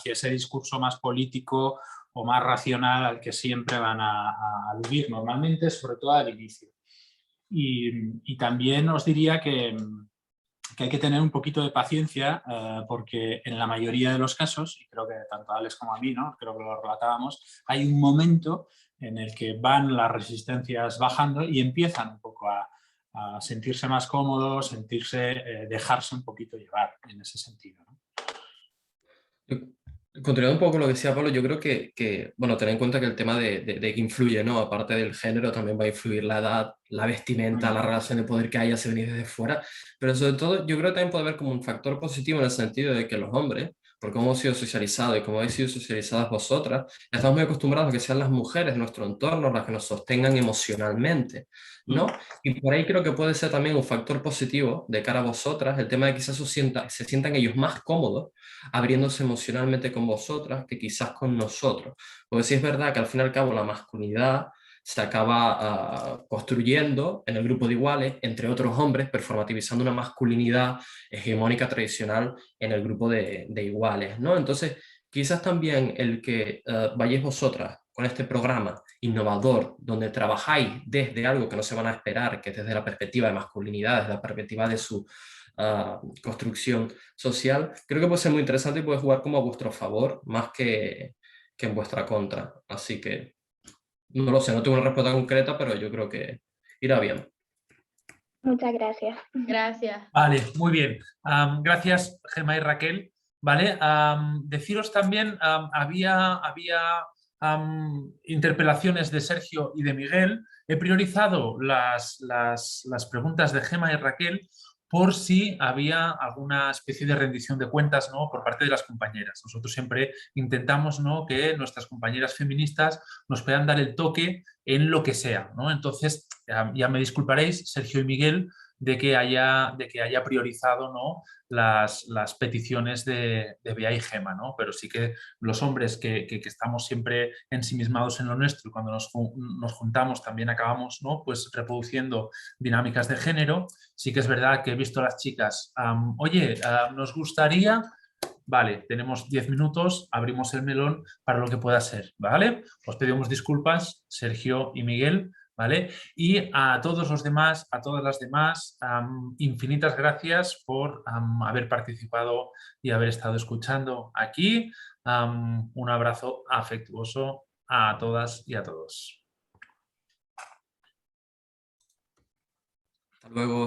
ese discurso más político o más racional al que siempre van a aludir normalmente, sobre todo al inicio. Y también os diría que hay que tener un poquito de paciencia porque en la mayoría de los casos, y creo que tanto a Alex como a mí, ¿no? Creo que lo relatábamos, hay un momento en el que van las resistencias bajando y empiezan un poco a sentirse más cómodos, dejarse un poquito llevar en ese sentido, ¿no? Continuando un poco lo que decía Pablo, yo creo que bueno, tener en cuenta que el tema de que influye, ¿no? Aparte del género, también va a influir la edad, la vestimenta, la relación de poder que haya si venís desde fuera, pero sobre todo yo creo que también puede haber como un factor positivo en el sentido de que los hombres, por cómo hemos sido socializados y cómo habéis sido socializadas vosotras, estamos muy acostumbrados a que sean las mujeres de nuestro entorno las que nos sostengan emocionalmente, ¿no? Y por ahí creo que puede ser también un factor positivo de cara a vosotras, el tema de que quizás se sientan ellos más cómodos abriéndose emocionalmente con vosotras que quizás con nosotros. Porque sí es verdad que al fin y al cabo la masculinidad se acaba construyendo en el grupo de iguales, entre otros hombres, performativizando una masculinidad hegemónica tradicional en el grupo de iguales, ¿no? Entonces, quizás también el que vayáis vosotras con este programa innovador, donde trabajáis desde algo que no se van a esperar, que es desde la perspectiva de masculinidad, desde la perspectiva de su construcción social, creo que puede ser muy interesante y puede jugar como a vuestro favor, más que en vuestra contra. Así que, no lo sé, no tengo una respuesta concreta, pero yo creo que irá bien. Muchas gracias. Gracias. Vale, muy bien. Gracias, Gemma y Raquel. Vale, deciros también, había interpelaciones de Sergio y de Miguel. He priorizado las preguntas de Gemma y Raquel por si había alguna especie de rendición de cuentas, ¿no?, por parte de las compañeras. Nosotros siempre intentamos, ¿no?, que nuestras compañeras feministas nos puedan dar el toque en lo que sea, ¿no? Entonces, ya me disculparéis, Sergio y Miguel, de que haya priorizado, ¿no?, las peticiones de Bea y Gemma, ¿no? Pero sí que los hombres que estamos siempre ensimismados en lo nuestro y cuando nos juntamos también acabamos, ¿no?, pues reproduciendo dinámicas de género. Sí que es verdad que he visto a las chicas, oye, nos gustaría... Vale, tenemos 10 minutos, abrimos el melón para lo que pueda ser, ¿vale? Os pedimos disculpas, Sergio y Miguel, ¿vale? Y a todos los demás, a todas las demás, infinitas gracias por haber participado y haber estado escuchando aquí. Un abrazo afectuoso a todas y a todos. Hasta luego.